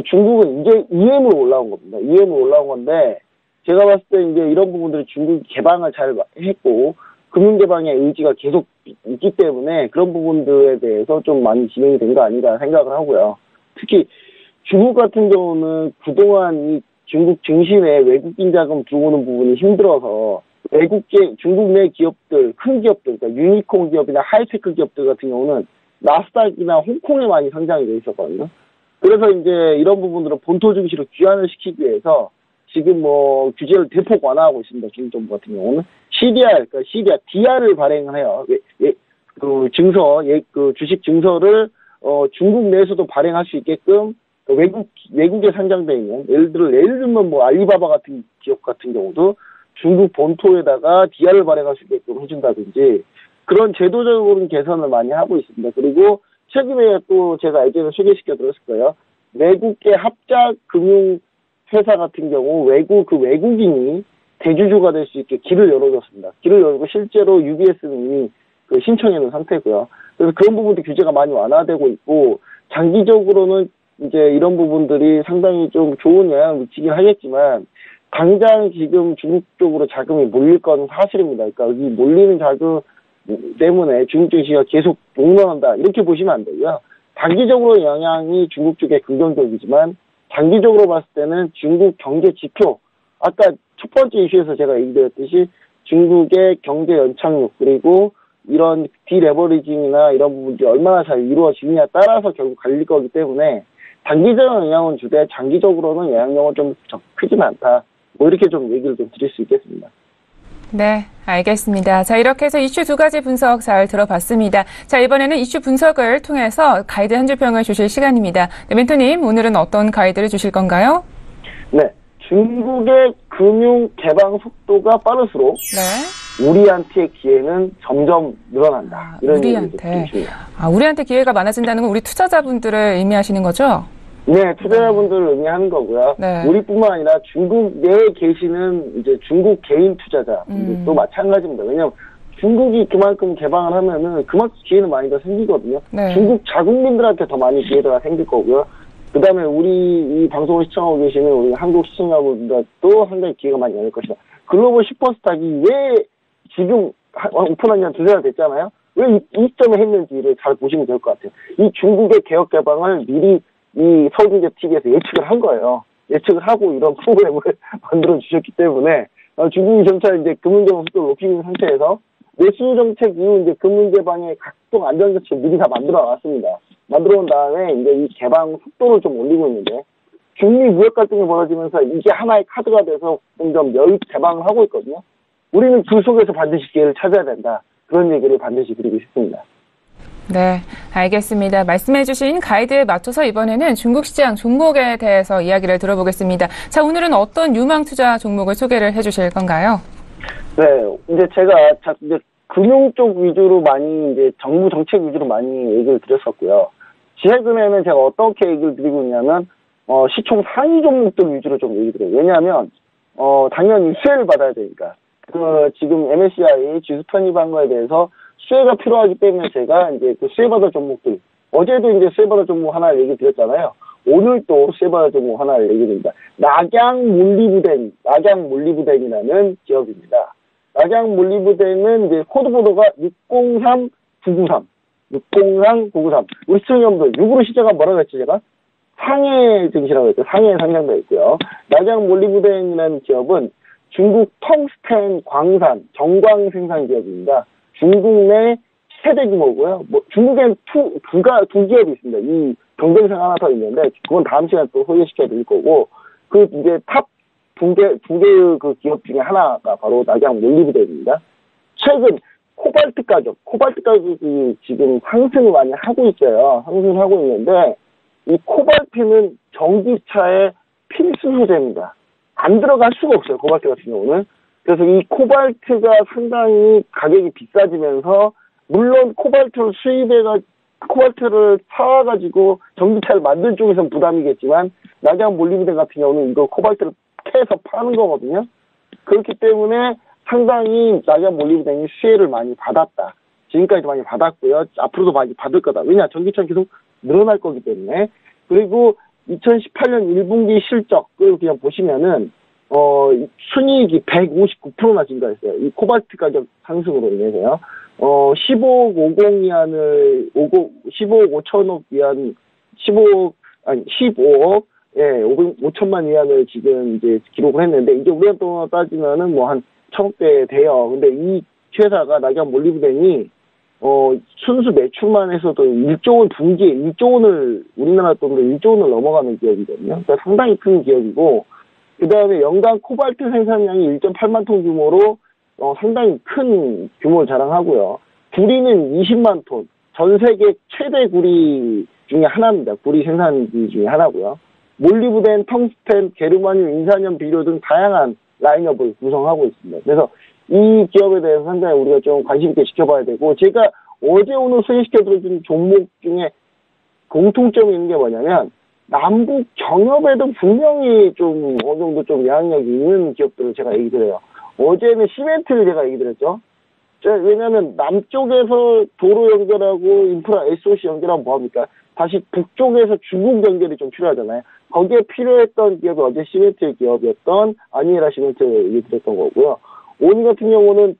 중국은 이제 EM으로 올라온 겁니다. EM으로 올라온 건데 제가 봤을 때 이제 이런 부분들이 중국이 개방을 잘 했고 금융 개방의 의지가 계속 있기 때문에 그런 부분들에 대해서 좀 많이 진행이 된 거 아닌가 생각을 하고요. 특히 중국 같은 경우는 그동안 이 중국 증시에 외국인 자금 들어오는 부분이 힘들어서 중국 내 기업들, 큰 기업들, 그러니까 유니콘 기업이나 하이테크 기업들 같은 경우는 나스닥이나 홍콩에 많이 상장이 돼 있었거든요. 그래서 이제 이런 부분들을 본토 증시로 귀환을 시키기 위해서 지금 규제를 대폭 완화하고 있습니다. 중국 정부 같은 경우는 CDR, 그러니까 DR을 발행을 해요. 그 주식 증서를 중국 내에서도 발행할 수 있게끔 외국에 상장돼 있는 예를 들면 알리바바 같은 기업 같은 경우도 중국 본토에다가 DR을 발행할 수 있게끔 해준다든지 그런 제도적으로는 개선을 많이 하고 있습니다. 그리고 최근에 또 제가 예전에 소개시켜 드렸을 거예요. 외국계 합작 금융 회사 같은 경우 외국인이 대주주가 될 수 있게 길을 열어줬습니다. 길을 열고 실제로 UBS는 이미 신청해 놓은 상태고요. 그래서 그런 부분도 규제가 많이 완화되고 있고 장기적으로는 이제 이런 부분들이 상당히 좀 좋은 영향을 미치긴 하겠지만 당장 지금 중국 쪽으로 자금이 몰릴 건 사실입니다. 그러니까 이 몰리는 자금 때문에 중국 증시가 계속 폭락한다 이렇게 보시면 안 되고요. 단기적으로 영향이 중국 쪽에 긍정적이지만 장기적으로 봤을 때는 중국 경제 지표, 아까 첫 번째 이슈에서 제가 얘기드렸듯이 중국의 경제 연착륙 그리고 이런 디레버리징이나 이런 부분들이 얼마나 잘 이루어지느냐에 따라서 결국 갈릴 거기 때문에 단기적인 영향은 주되 장기적으로는 영향력은 좀 크지는 않다. 이렇게 좀 얘기를 좀 드릴 수 있겠습니다. 네, 알겠습니다. 자, 이렇게 해서 이슈 두 가지 분석 잘 들어봤습니다. 자, 이번에는 이슈 분석을 통해서 가이드 한 줄평을 주실 시간입니다. 네, 멘토님, 오늘은 어떤 가이드를 주실 건가요? 네, 중국의 금융 개방 속도가 빠를수록 네. 우리한테의 기회는 점점 늘어난다. 이런 우리한테. 우리한테 기회가 많아진다는 건 우리 투자자분들을 의미하시는 거죠? 네, 투자자분들을 의미하는 거고요. 네. 우리뿐만 아니라 중국 내에 계시는 이제 중국 개인 투자자도 마찬가지입니다. 왜냐하면 중국이 그만큼 개방을 하면은 그만큼 기회는 많이 더 생기거든요. 네. 중국 자국민들한테 더 많이 기회가 생길 거고요. 그 다음에 우리 이 방송을 시청하고 계시는 우리 한국 시청자분들도 상당히 기회가 많이 열릴 것이다. 글로벌 슈퍼스탁이 왜 지금 오픈한 지 한 두세 달 됐잖아요. 왜 이 시점에 했는지를 잘 보시면 될 것 같아요. 이 중국의 개혁 개방을 미리 이 서울경제 TV에서 예측을 한 거예요. 예측을 하고 이런 프로그램을 만들어 주셨기 때문에 중국이 점차 이제 금융개방 속도를 높이는 상태에서 내수 정책 이후 이제 금융개방의 각종 안전장치 미리 다 만들어 놨습니다. 만들어 온 다음에 이제 이 개방 속도를 좀 올리고 있는데 중미 무역 갈등이 벌어지면서 이게 하나의 카드가 돼서 점점 여유 개방을 하고 있거든요. 우리는 그 속에서 반드시 기회를 찾아야 된다. 그런 얘기를 반드시 드리고 싶습니다. 네, 알겠습니다. 말씀해주신 가이드에 맞춰서 이번에는 중국 시장 종목에 대해서 이야기를 들어보겠습니다. 자, 오늘은 어떤 유망 투자 종목을 소개를 해주실 건가요? 네, 이제 제가 이제 금융 쪽 위주로 많이 이제 정부 정책 위주로 많이 얘기를 드렸었고요. 최근에는 제가 어떻게 얘기를 드리고 있냐면 시총 상위 종목들 위주로 좀 얘기 드려요. 왜냐하면 당연히 수혜를 받아야 되니까. 지금 MSCI 지수 편입한 거에 대해서 수혜가 필요하기 때문에 제가 이제 그 수혜받을 종목들, 어제도 이제 수혜받을 종목 하나 얘기 드렸잖아요. 오늘 또 수혜받을 종목 하나 얘기 드립니다. 낙양몰리부덴이라는 기업입니다. 낙양몰리부덴은 이제 코드번호가 603993. 우리 시청자분들 6으로 시작한 뭐라고 했죠, 제가? 상해 증시라고 했죠. 상해에 상장되어 있고요. 낙양몰리부덴이라는 기업은 중국 텅스텐 광산, 정광 생산 기업입니다. 중국 내 최대 규모고요. 중국엔 두 기업이 있습니다. 이 경쟁사가 하나 더 있는데, 그건 다음 시간에 또 소개시켜 드릴 거고, 이제 탑 두 개의 그 기업 중에 하나가 바로 낙양몰리부덴입니다. 최근 코발트 가격이 지금 상승을 많이 하고 있어요. 상승을 하고 있는데, 이 코발트는 전기차의 필수 소재입니다. 안 들어갈 수가 없어요, 코발트 같은 경우는. 그래서 이 코발트가 상당히 가격이 비싸지면서, 물론 코발트를 사와가지고 전기차를 만든 쪽에서는 부담이겠지만, 낙양몰리부덴 같은 경우는 이거 코발트를 캐서 파는 거거든요. 그렇기 때문에 상당히 낙양몰리부덴이 수혜를 많이 받았다. 지금까지도 많이 받았고요. 앞으로도 많이 받을 거다. 왜냐? 전기차는 계속 늘어날 거기 때문에. 그리고 2018년 1분기 실적을 그냥 보시면은 순이익이 159%나 증가했어요. 이 코발트 가격 상승으로 인해서요. 15억 5천억 위안, 15억 5천만 위안을 지금 이제 기록을 했는데, 이게 우리나라 돈으로 따지면은 뭐 한 1,000억대 돼요. 근데 이 회사가 낙양몰리부덴이 순수 매출만 해서도 1조 원 분기에 1조 원을, 우리나라 돈으로 1조 원을 넘어가는 기업이거든요. 그러니까 상당히 큰 기업이고, 그 다음에 연간 코발트 생산량이 1.8만 톤 규모로 상당히 큰 규모를 자랑하고요. 구리는 20만 톤, 전 세계 최대 구리 중에 하나입니다. 구리 생산기 중에 하나고요. 몰리부덴, 텅스텐, 게르마늄, 인산염 비료 등 다양한 라인업을 구성하고 있습니다. 그래서 이 기업에 대해서 상당히 우리가 좀 관심 있게 지켜봐야 되고, 제가 어제 오늘 소개시켜드린 종목 중에 공통점이 있는 게 뭐냐면, 남북 경협에도 분명히 좀 어느 정도 좀 영향력이 있는 기업들을 제가 얘기 드려요. 어제는 시멘트를 제가 얘기 드렸죠. 왜냐하면 남쪽에서 도로 연결하고 인프라 SOC 연결하면 뭐합니까? 다시 북쪽에서 중국 연결이 좀 필요하잖아요. 거기에 필요했던 기업이 어제 시멘트 기업이었던 아니에라 시멘트 얘기 드렸던 거고요. 오늘 같은 경우는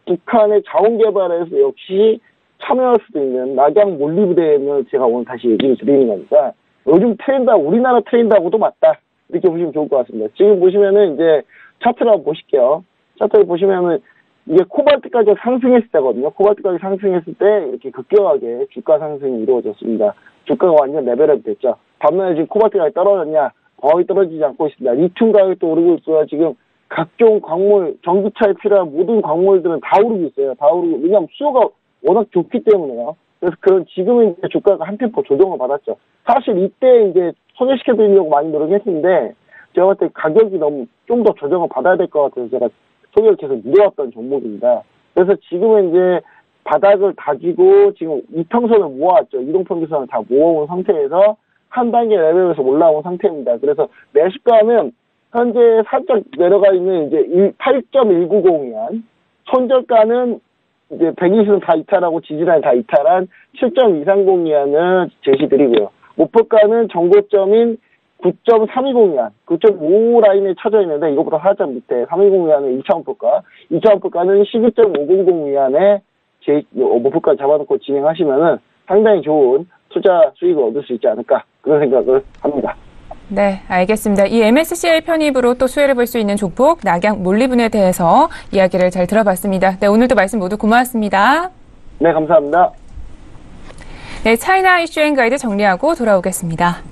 북한의 자원 개발에서 역시 참여할 수도 있는 낙양몰리부덴을 제가 오늘 다시 얘기를 드리는 거니까, 요즘 우리나라 트렌드하고도 맞다, 이렇게 보시면 좋을 것 같습니다. 지금 보시면은 이제 차트를 한번 보실게요. 차트를 보시면은 이게 코발트 가격 상승했을 때거든요. 코발트 가격 상승했을 때 이렇게 급격하게 주가 상승이 이루어졌습니다. 주가가 완전 레벨업 됐죠. 반면에 지금 코발트 가격이 떨어졌냐? 거의 떨어지지 않고 있습니다. 리튬 가격도 오르고 있고요. 지금 각종 광물, 전기차에 필요한 모든 광물들은 다 오르고 있어요. 다 오르고, 왜냐하면 수요가 워낙 좋기 때문에요. 그래서 지금은 이제 주가가 한 템포 조정을 받았죠. 사실 이때 이제 소개시켜드리려고 많이 노력했는데, 제가 봤을 때 가격이 너무 좀 더 조정을 받아야 될 것 같아서 제가 소개를 계속 미뤄왔던 종목입니다. 그래서 지금은 이제 바닥을 다지고 지금 이평선을 모아왔죠. 이동평균선을 다 모아온 상태에서 한 단계 레벨에서 올라온 상태입니다. 그래서 매수가는 현재 살짝 내려가 있는 이제 8.190위안, 손절가는 이제 120은 다 이탈하고 지지라인 다 이탈한 7.230위안을 제시드리고요. 목표가는 정고점인 9.320위안, 9.5 라인에 쳐져 있는데 이것보다 살짝 밑에 320위안의 2차 목표가, 2차 목표가는 12.500위안에 목표가 잡아놓고 진행하시면은 상당히 좋은 투자 수익을 얻을 수 있지 않을까, 그런 생각을 합니다. 네, 알겠습니다. 이 MSCI 편입으로 또 수혜를 볼 수 있는 종목 낙양몰리부덴에 대해서 이야기를 잘 들어봤습니다. 네, 오늘도 말씀 모두 고맙습니다. 네, 감사합니다. 네, 차이나 이슈 앤 가이드 정리하고 돌아오겠습니다.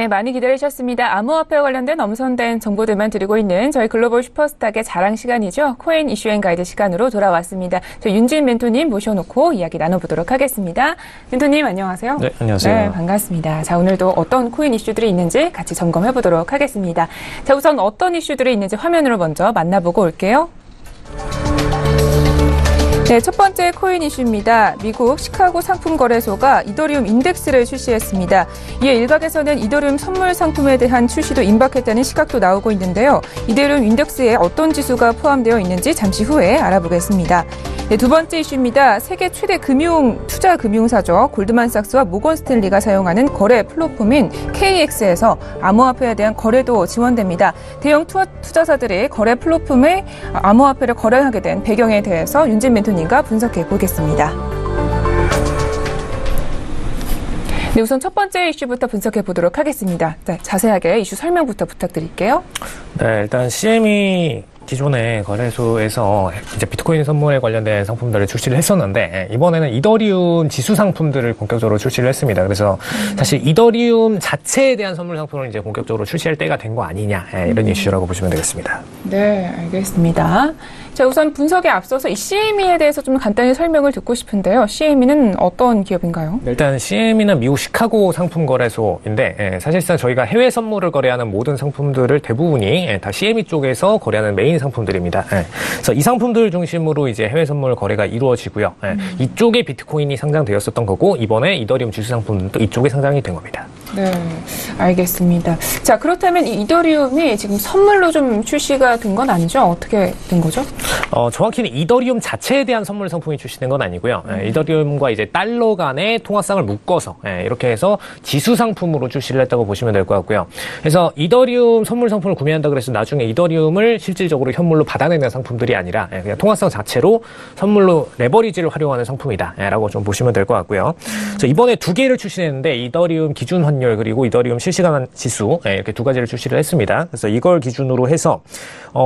네, 많이 기다리셨습니다. 암호화폐와 관련된 엄선된 정보들만 드리고 있는 저희 글로벌 슈퍼스탁의 자랑 시간이죠. 코인 이슈앤가이드 시간으로 돌아왔습니다. 저 윤진 멘토님 모셔놓고 이야기 나눠보도록 하겠습니다. 멘토님 안녕하세요. 네, 안녕하세요. 네, 반갑습니다. 자, 오늘도 어떤 코인 이슈들이 있는지 같이 점검해보도록 하겠습니다. 자, 우선 어떤 이슈들이 있는지 화면으로 먼저 만나보고 올게요. 네, 첫 번째 코인 이슈입니다. 미국 시카고 상품거래소가 이더리움 인덱스를 출시했습니다. 이에 일각에서는 이더리움 선물 상품에 대한 출시도 임박했다는 시각도 나오고 있는데요. 이더리움 인덱스에 어떤 지수가 포함되어 있는지 잠시 후에 알아보겠습니다. 네, 두 번째 이슈입니다. 세계 최대 투자 금융사죠. 골드만삭스와 모건 스탠리가 사용하는 거래 플랫폼인 KX에서 암호화폐에 대한 거래도 지원됩니다. 대형 투자사들이 거래 플랫폼에 암호화폐를 거래하게 된 배경에 대해서 윤진 멘토님과 분석해 보겠습니다. 네, 우선 첫 번째 이슈부터 분석해 보도록 하겠습니다. 네, 자세하게 이슈 설명부터 부탁드릴게요. 네, 일단 CME 기존의 거래소에서 이제 비트코인 선물에 관련된 상품들을 출시를 했었는데 이번에는 이더리움 지수 상품들을 본격적으로 출시를 했습니다. 그래서 사실 이더리움 자체에 대한 선물 상품을 이제 본격적으로 출시할 때가 된 거 아니냐 이런 이슈라고 보시면 되겠습니다. 네, 알겠습니다. 자, 우선 분석에 앞서서 이 CME에 대해서 좀 간단히 설명을 듣고 싶은데요. CME는 어떤 기업인가요? 일단 CME는 미국 시카고 상품 거래소인데 사실상 저희가 해외 선물을 거래하는 모든 상품들을 대부분이 다 CME 쪽에서 거래하는 메인 상품들입니다. 그래서 이 상품들 중심으로 이제 해외 선물 거래가 이루어지고요. 이쪽에 비트코인이 상장되었었던 거고 이번에 이더리움 지수 상품도 이쪽에 상장이 된 겁니다. 네, 알겠습니다. 자, 그렇다면 이 이더리움이 지금 선물로 좀 출시가 된 건 아니죠? 어떻게 된 거죠? 정확히는 이더리움 자체에 대한 선물 상품이 출시된 건 아니고요. 이더리움과 이제 달러 간의 통화상을 묶어서 이렇게 해서 지수 상품으로 출시를 했다고 보시면 될 것 같고요. 그래서 이더리움 선물 상품을 구매한다 그래서 나중에 이더리움을 실질적으로 현물로 받아내는 상품들이 아니라 그냥 통화상 자체로 선물로 레버리지를 활용하는 상품이다라고 좀 보시면 될 것 같고요. 그래서 이번에 두 개를 출시했는데 이더리움 기준 환율 그리고 이더리움 실시간 지수 이렇게 두 가지를 출시를 했습니다. 그래서 이걸 기준으로 해서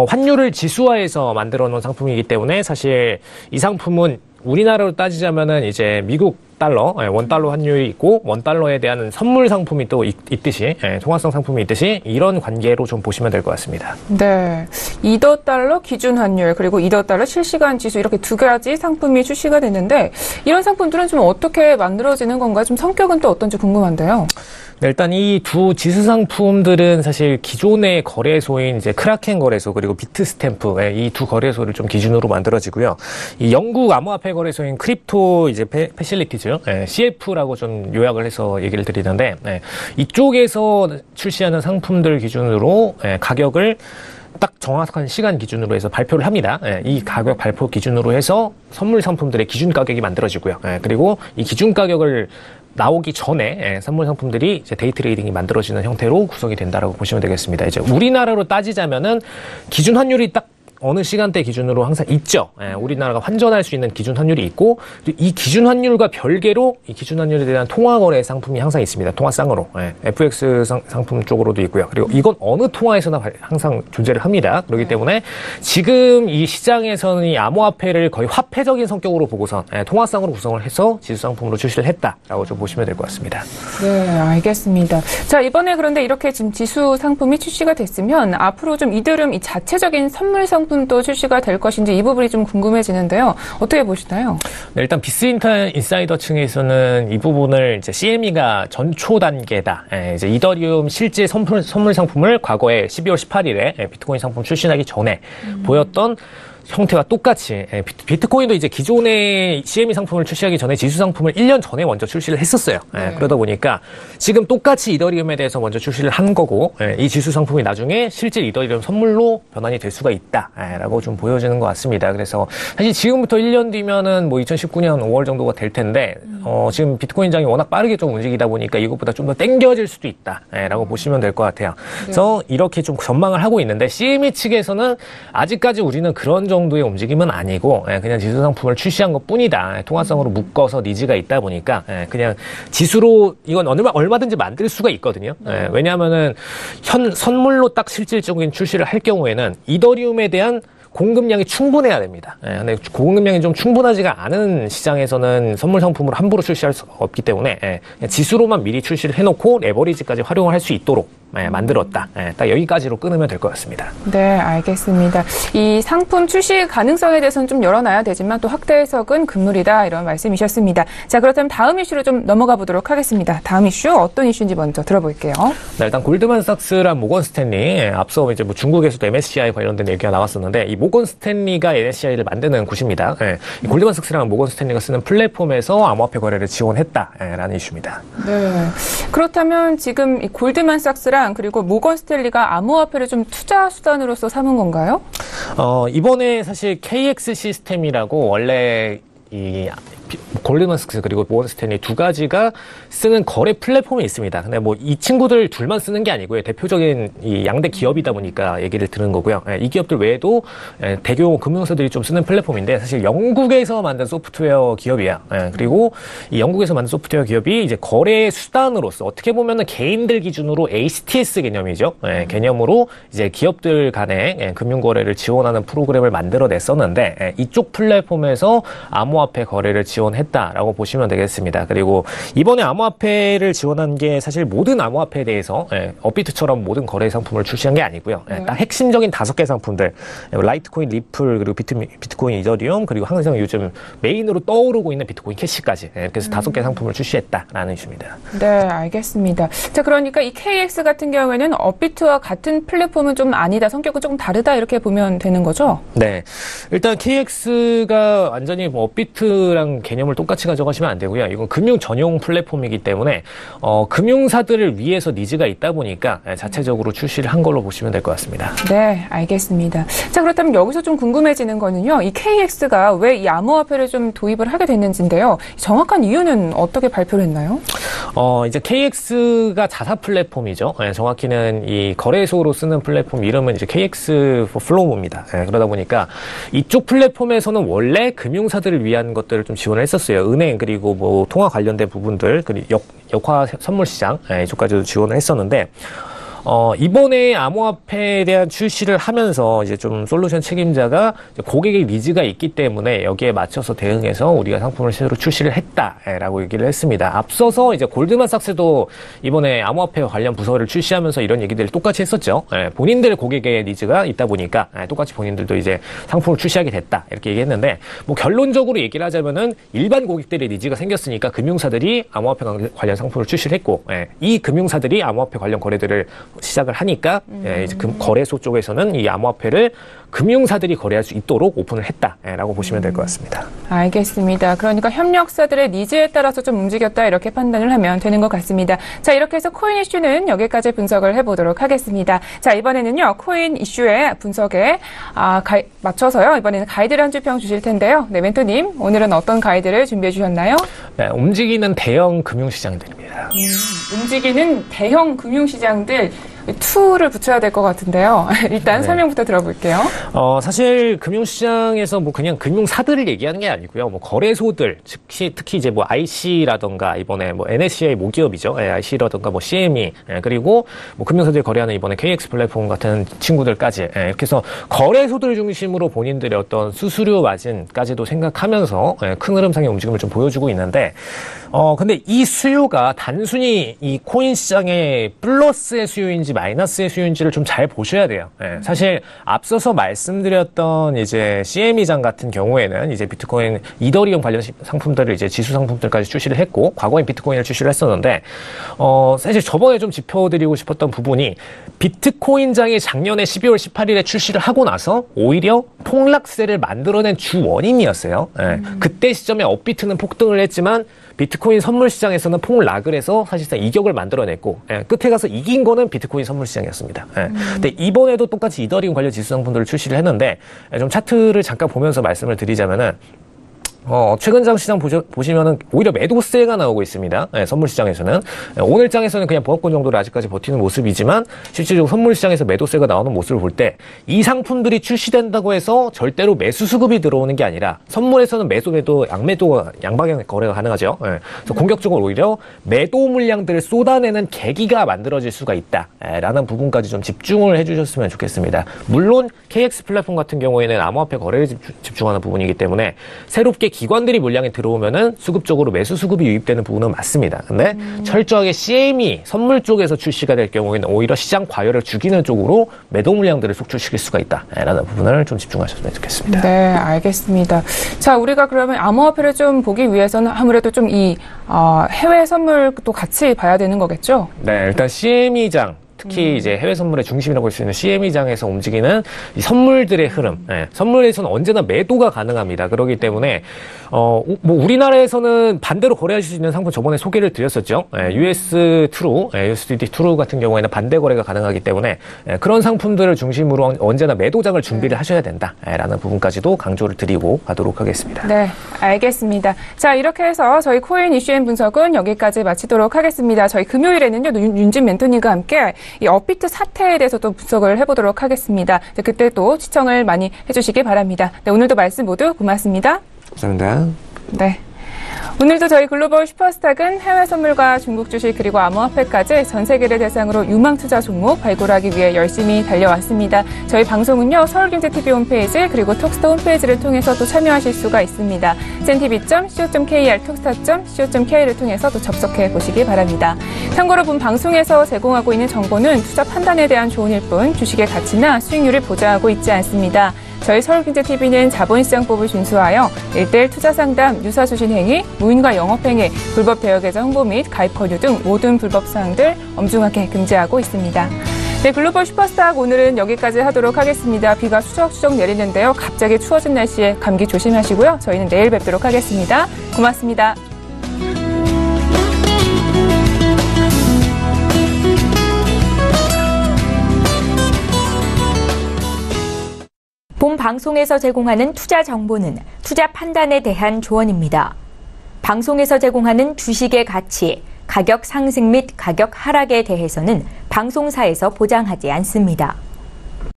환율을 지수화해서 만들어 놓은 상품이기 때문에 사실 이 상품은 우리나라로 따지자면은 이제 미국 달러, 원달러 환율이 있고 원달러에 대한 선물 상품이 또 있듯이 통화성 상품이 있듯이 이런 관계로 좀 보시면 될 것 같습니다. 네, 이더달러 기준 환율 그리고 이더달러 실시간 지수 이렇게 두 가지 상품이 출시가 됐는데 이런 상품들은 좀 어떻게 만들어지는 건가 좀 성격은 또 어떤지 궁금한데요. 네, 일단 이 두 지수 상품들은 사실 기존의 거래소인 이제 크라켄 거래소 그리고 비트스탬프 이 두 거래소를 좀 기준으로 만들어지고요. 이 영국 암호화폐 거래소인 크립토 이제 패실리티즈 CF라고 좀 요약을 해서 얘기를 드리는데 이쪽에서 출시하는 상품들 기준으로 가격을 딱 정확한 시간 기준으로 해서 발표를 합니다. 이 가격 발표 기준으로 해서 선물 상품들의 기준 가격이 만들어지고요. 그리고 이 기준 가격을 나오기 전에 선물 상품들이 이제 데이 트레이딩이 만들어지는 형태로 구성이 된다라고 보시면 되겠습니다. 이제 우리나라로 따지자면은 기준 환율이 딱 어느 시간대 기준으로 항상 있죠. 우리나라가 환전할 수 있는 기준 환율이 있고 이 기준 환율과 별개로 이 기준 환율에 대한 통화거래 상품이 항상 있습니다. 통화쌍으로 FX 상품 쪽으로도 있고요. 그리고 이건 어느 통화에서나 항상 존재를 합니다. 그렇기 때문에 지금 이 시장에서는 이 암호화폐를 거의 화폐적인 성격으로 보고선 통화쌍으로 구성을 해서 지수 상품으로 출시를 했다라고 좀 보시면 될 것 같습니다. 네, 알겠습니다. 자, 이번에 그런데 이렇게 지금 지수 상품이 출시가 됐으면 앞으로 좀 이더리움 이 자체적인 선물 상품도 출시가 될 것인지 이 부분이 좀 궁금해지는데요. 어떻게 보시나요? 네, 일단 비스인사이더 층에서는 이 부분을 이제 CME가 전초 단계다. 이제 이더리움 실제 선물 상품을 과거에 12월 18일에 비트코인 상품 출시하기 전에 보였던 형태와 똑같이 비트코인도 이제 기존의 CME 상품을 출시하기 전에 지수 상품을 1년 전에 먼저 출시를 했었어요. 그러다 보니까 지금 똑같이 이더리움에 대해서 먼저 출시를 한 거고 이 지수 상품이 나중에 실제 이더리움 선물로 변환이 될 수가 있다라고 좀 보여지는 것 같습니다. 그래서 사실 지금부터 1년 뒤면은 뭐 2019년 5월 정도가 될 텐데 지금 비트코인장이 워낙 빠르게 좀 움직이다 보니까 이것보다 좀 더 땡겨질 수도 있다라고 보시면 될 것 같아요. 그래서 이렇게 좀 전망을 하고 있는데 CME 측에서는 아직까지 우리는 그런 정도의 움직임은 아니고 그냥 지수 상품을 출시한 것뿐이다. 통화성으로 묶어서 니즈가 있다 보니까 그냥 지수로 이건 얼마든지 만들 수가 있거든요. 왜냐하면은 선물로 딱 실질적인 출시를 할 경우에는 이더리움에 대한 공급량이 충분해야 됩니다. 근데 공급량이 좀 충분하지가 않은 시장에서는 선물 상품을 함부로 출시할 수 없기 때문에 지수로만 미리 출시를 해놓고 레버리지까지 활용을 할 수 있도록 만들었다. 딱 여기까지로 끊으면 될 것 같습니다. 네, 알겠습니다. 이 상품 출시 가능성에 대해서는 좀 열어놔야 되지만 또 확대 해석은 금물이다 이런 말씀이셨습니다. 자, 그렇다면 다음 이슈로 좀 넘어가 보도록 하겠습니다. 다음 이슈 어떤 이슈인지 먼저 들어볼게요. 네, 일단 골드만삭스랑 모건 스탠리, 앞서 이제 뭐 중국에서도 MSCI 관련된 얘기가 나왔었는데 이 모건 스탠리가 MSCI를 만드는 곳입니다. 이 골드만삭스랑 모건 스탠리가 쓰는 플랫폼에서 암호화폐 거래를 지원했다라는 이슈입니다. 네, 그렇다면 지금 이 골드만삭스랑 그리고 모건 스탠리가 암호화폐를 좀 투자 수단으로서 삼은 건가요? 이번에 사실 KX 시스템이라고 원래 이 골드만삭스 그리고 모건 스탠리 두 가지가 쓰는 거래 플랫폼이 있습니다. 근데 뭐 이 친구들 둘만 쓰는 게 아니고요. 대표적인 이 양대 기업이다 보니까 얘기를 들은 거고요. 이 기업들 외에도 대규모 금융사들이 좀 쓰는 플랫폼인데 사실 영국에서 만든 소프트웨어 기업이야. 그리고 이 영국에서 만든 소프트웨어 기업이 이제 거래 수단으로서 어떻게 보면은 개인들 기준으로 HTS 개념이죠. 개념으로 이제 기업들 간의 금융 거래를 지원하는 프로그램을 만들어냈었는데 이쪽 플랫폼에서 암호화폐 거래를 지원했다라고 보시면 되겠습니다. 그리고 이번에 암호화폐를 지원한 게 사실 모든 암호화폐에 대해서 업비트처럼 모든 거래 상품을 출시한 게 아니고요. 딱 핵심적인 5개 상품들, 라이트코인, 리플, 그리고 비트코인, 이더리움, 그리고 항상 요즘 메인으로 떠오르고 있는 비트코인 캐시까지 그래서 5개 상품을 출시했다라는 이슈입니다. 네, 알겠습니다. 자, 그러니까 이 KX 같은 경우에는 업비트와 같은 플랫폼은 좀 아니다, 성격은 조금 다르다 이렇게 보면 되는 거죠? 네, 일단 KX가 완전히 뭐 업비트랑 개념을 똑같이 가져가시면 안 되고요. 이건 금융 전용 플랫폼이기 때문에 금융사들을 위해서 니즈가 있다 보니까 자체적으로 출시를 한 걸로 보시면 될 것 같습니다. 네, 알겠습니다. 자, 그렇다면 여기서 좀 궁금해지는 거는요. 이 KX가 왜 이 암호화폐를 좀 도입을 하게 됐는지인데요. 정확한 이유는 어떻게 발표를 했나요? 이제 KX가 자사 플랫폼이죠. 정확히는 이 거래소로 쓰는 플랫폼 이름은 이제 KX 플로우입니다. 그러다 보니까 이쪽 플랫폼에서는 원래 금융사들을 위한 것들을 좀 지원을 했었어요. 은행 그리고 뭐 통화 관련된 부분들 그리고 역화 선물 시장 이쪽까지도 지원을 했었는데 이번에 암호화폐에 대한 출시를 하면서 이제 좀 솔루션 책임자가 고객의 니즈가 있기 때문에 여기에 맞춰서 대응해서 우리가 상품을 새로 출시를 했다라고 얘기를 했습니다. 앞서서 이제 골드만삭스도 이번에 암호화폐 관련 부서를 출시하면서 이런 얘기들을 똑같이 했었죠. 본인들 고객의 니즈가 있다 보니까 똑같이 본인들도 이제 상품을 출시하게 됐다 이렇게 얘기했는데 뭐 결론적으로 얘기를 하자면은 일반 고객들의 니즈가 생겼으니까 금융사들이 암호화폐 관련 상품을 출시를 했고 이 금융사들이 암호화폐 관련 거래들을 시작을 하니까 이제 거래소 쪽에서는 이 암호화폐를 금융사들이 거래할 수 있도록 오픈을 했다라고 보시면 될 것 같습니다. 알겠습니다. 그러니까 협력사들의 니즈에 따라서 좀 움직였다 이렇게 판단을 하면 되는 것 같습니다. 자, 이렇게 해서 코인 이슈는 여기까지 분석을 해보도록 하겠습니다. 자, 이번에는요. 코인 이슈의 분석에 맞춰서요. 이번에는 가이드를 한 줄 평 주실 텐데요. 네, 멘토님 오늘은 어떤 가이드를 준비해 주셨나요? 네, 움직이는 대형 금융시장들입니다. 움직이는 대형 금융시장들 투를 붙여야 될 것 같은데요. 일단 설명부터 들어볼게요. 사실 금융시장에서 뭐 그냥 금융사들을 얘기하는 게 아니고요. 뭐 거래소들, 특히 이제 뭐 IC라던가 이번에 뭐 NSCI 모기업이죠. IC라던가 뭐 CME 그리고 뭐 금융사들이 거래하는 이번에 KX 플랫폼 같은 친구들까지 이렇게 해서 거래소들 중심으로 본인들의 어떤 수수료 마진까지도 생각하면서 큰 흐름상의 움직임을 좀 보여주고 있는데 근데 이 수요가 단순히 이 코인 시장의 플러스의 수요인지 마이너스의 수요인지를 좀 잘 보셔야 돼요. 사실 앞서서 말씀드렸던 이제 CME장 같은 경우에는 이제 비트코인, 이더리움 관련 상품들을 이제 지수 상품들까지 출시를 했고 과거엔 비트코인을 출시를 했었는데 사실 저번에 좀 짚어드리고 싶었던 부분이 비트코인장이 작년에 12월 18일에 출시를 하고 나서 오히려 폭락세를 만들어낸 주 원인이었어요. 그때 시점에 업비트는 폭등을 했지만 비트코인 선물 시장에서는 폭락을 해서 사실상 이격을 만들어냈고 끝에 가서 이긴 거는 비트코인 선물 시장이었습니다. 근데 이번에도 똑같이 이더리움 관련 지수 상품들을 출시를 했는데 좀 차트를 잠깐 보면서 말씀을 드리자면은 최근 시장 보시면은 오히려 매도세가 나오고 있습니다. 네, 선물 시장에서는. 오늘 장에서는 그냥 보합권 정도로 아직까지 버티는 모습이지만 실질적으로 선물 시장에서 매도세가 나오는 모습을 볼 때 이 상품들이 출시된다고 해서 절대로 매수 수급이 들어오는 게 아니라 선물에서는 매도, 양매도가 양방향 거래가 가능하죠. 네. 그래서 공격적으로 오히려 매도 물량들을 쏟아내는 계기가 만들어질 수가 있다라는 부분까지 좀 집중을 해주셨으면 좋겠습니다. 물론 KX 플랫폼 같은 경우에는 암호화폐 거래에 집중하는 부분이기 때문에 새롭게 기관들이 물량이 들어오면은 수급적으로 매수 수급이 유입되는 부분은 맞습니다. 근데 철저하게 CME 선물 쪽에서 출시가 될 경우에는 오히려 시장 과열을 죽이는 쪽으로 매도 물량들을 속출시킬 수가 있다라는 부분을 좀 집중하셨으면 좋겠습니다. 네, 알겠습니다. 자, 우리가 그러면 암호화폐를 좀 보기 위해서는 아무래도 좀 이 해외 선물도 같이 봐야 되는 거겠죠? 네, 일단 CME장. 특히 이제 해외 선물의 중심이라고 할 수 있는 CME장에서 움직이는 이 선물들의 흐름. 선물에서는 언제나 매도가 가능합니다. 그렇기 때문에 우리나라에서는 반대로 거래하실 수 있는 상품 저번에 소개를 드렸었죠. USD True 같은 경우에는 반대 거래가 가능하기 때문에 그런 상품들을 중심으로 언제나 매도장을 준비를 하셔야 된다라는 부분까지도 강조를 드리고 가도록 하겠습니다. 네, 알겠습니다. 자, 이렇게 해서 저희 코인 이슈앤 분석은 여기까지 마치도록 하겠습니다. 저희 금요일에는요, 윤진 멘토님과 함께 이 업비트 사태에 대해서 또 분석을 해보도록 하겠습니다. 그때 또 시청을 많이 해주시기 바랍니다. 네, 오늘도 말씀 모두 고맙습니다. 감사합니다. 네. 오늘도 저희 글로벌 슈퍼스탁은 해외 선물과 중국 주식 그리고 암호화폐까지 전 세계를 대상으로 유망 투자 종목 발굴하기 위해 열심히 달려왔습니다. 저희 방송은요, 서울경제TV 홈페이지 그리고 톡스타 홈페이지를 통해서 또 참여하실 수가 있습니다. cntv.co.kr, 톡스타.co.kr을 통해서 또 접속해 보시기 바랍니다. 참고로 본 방송에서 제공하고 있는 정보는 투자 판단에 대한 조언일 뿐 주식의 가치나 수익률을 보장하고 있지 않습니다. 저희 서울경제TV는 자본시장법을 준수하여 1:1 투자상담, 유사수신 행위, 무인과 영업행위, 불법 대여계좌 홍보 및 가입 권유 등 모든 불법 사항들 엄중하게 금지하고 있습니다. 네, 글로벌 슈퍼스탁 오늘은 여기까지 하도록 하겠습니다. 비가 추적추적 내리는데요. 갑자기 추워진 날씨에 감기 조심하시고요. 저희는 내일 뵙도록 하겠습니다. 고맙습니다. 본 방송에서 제공하는 투자 정보는 투자 판단에 대한 조언입니다. 방송에서 제공하는 주식의 가치, 가격 상승 및 가격 하락에 대해서는 방송사에서 보장하지 않습니다.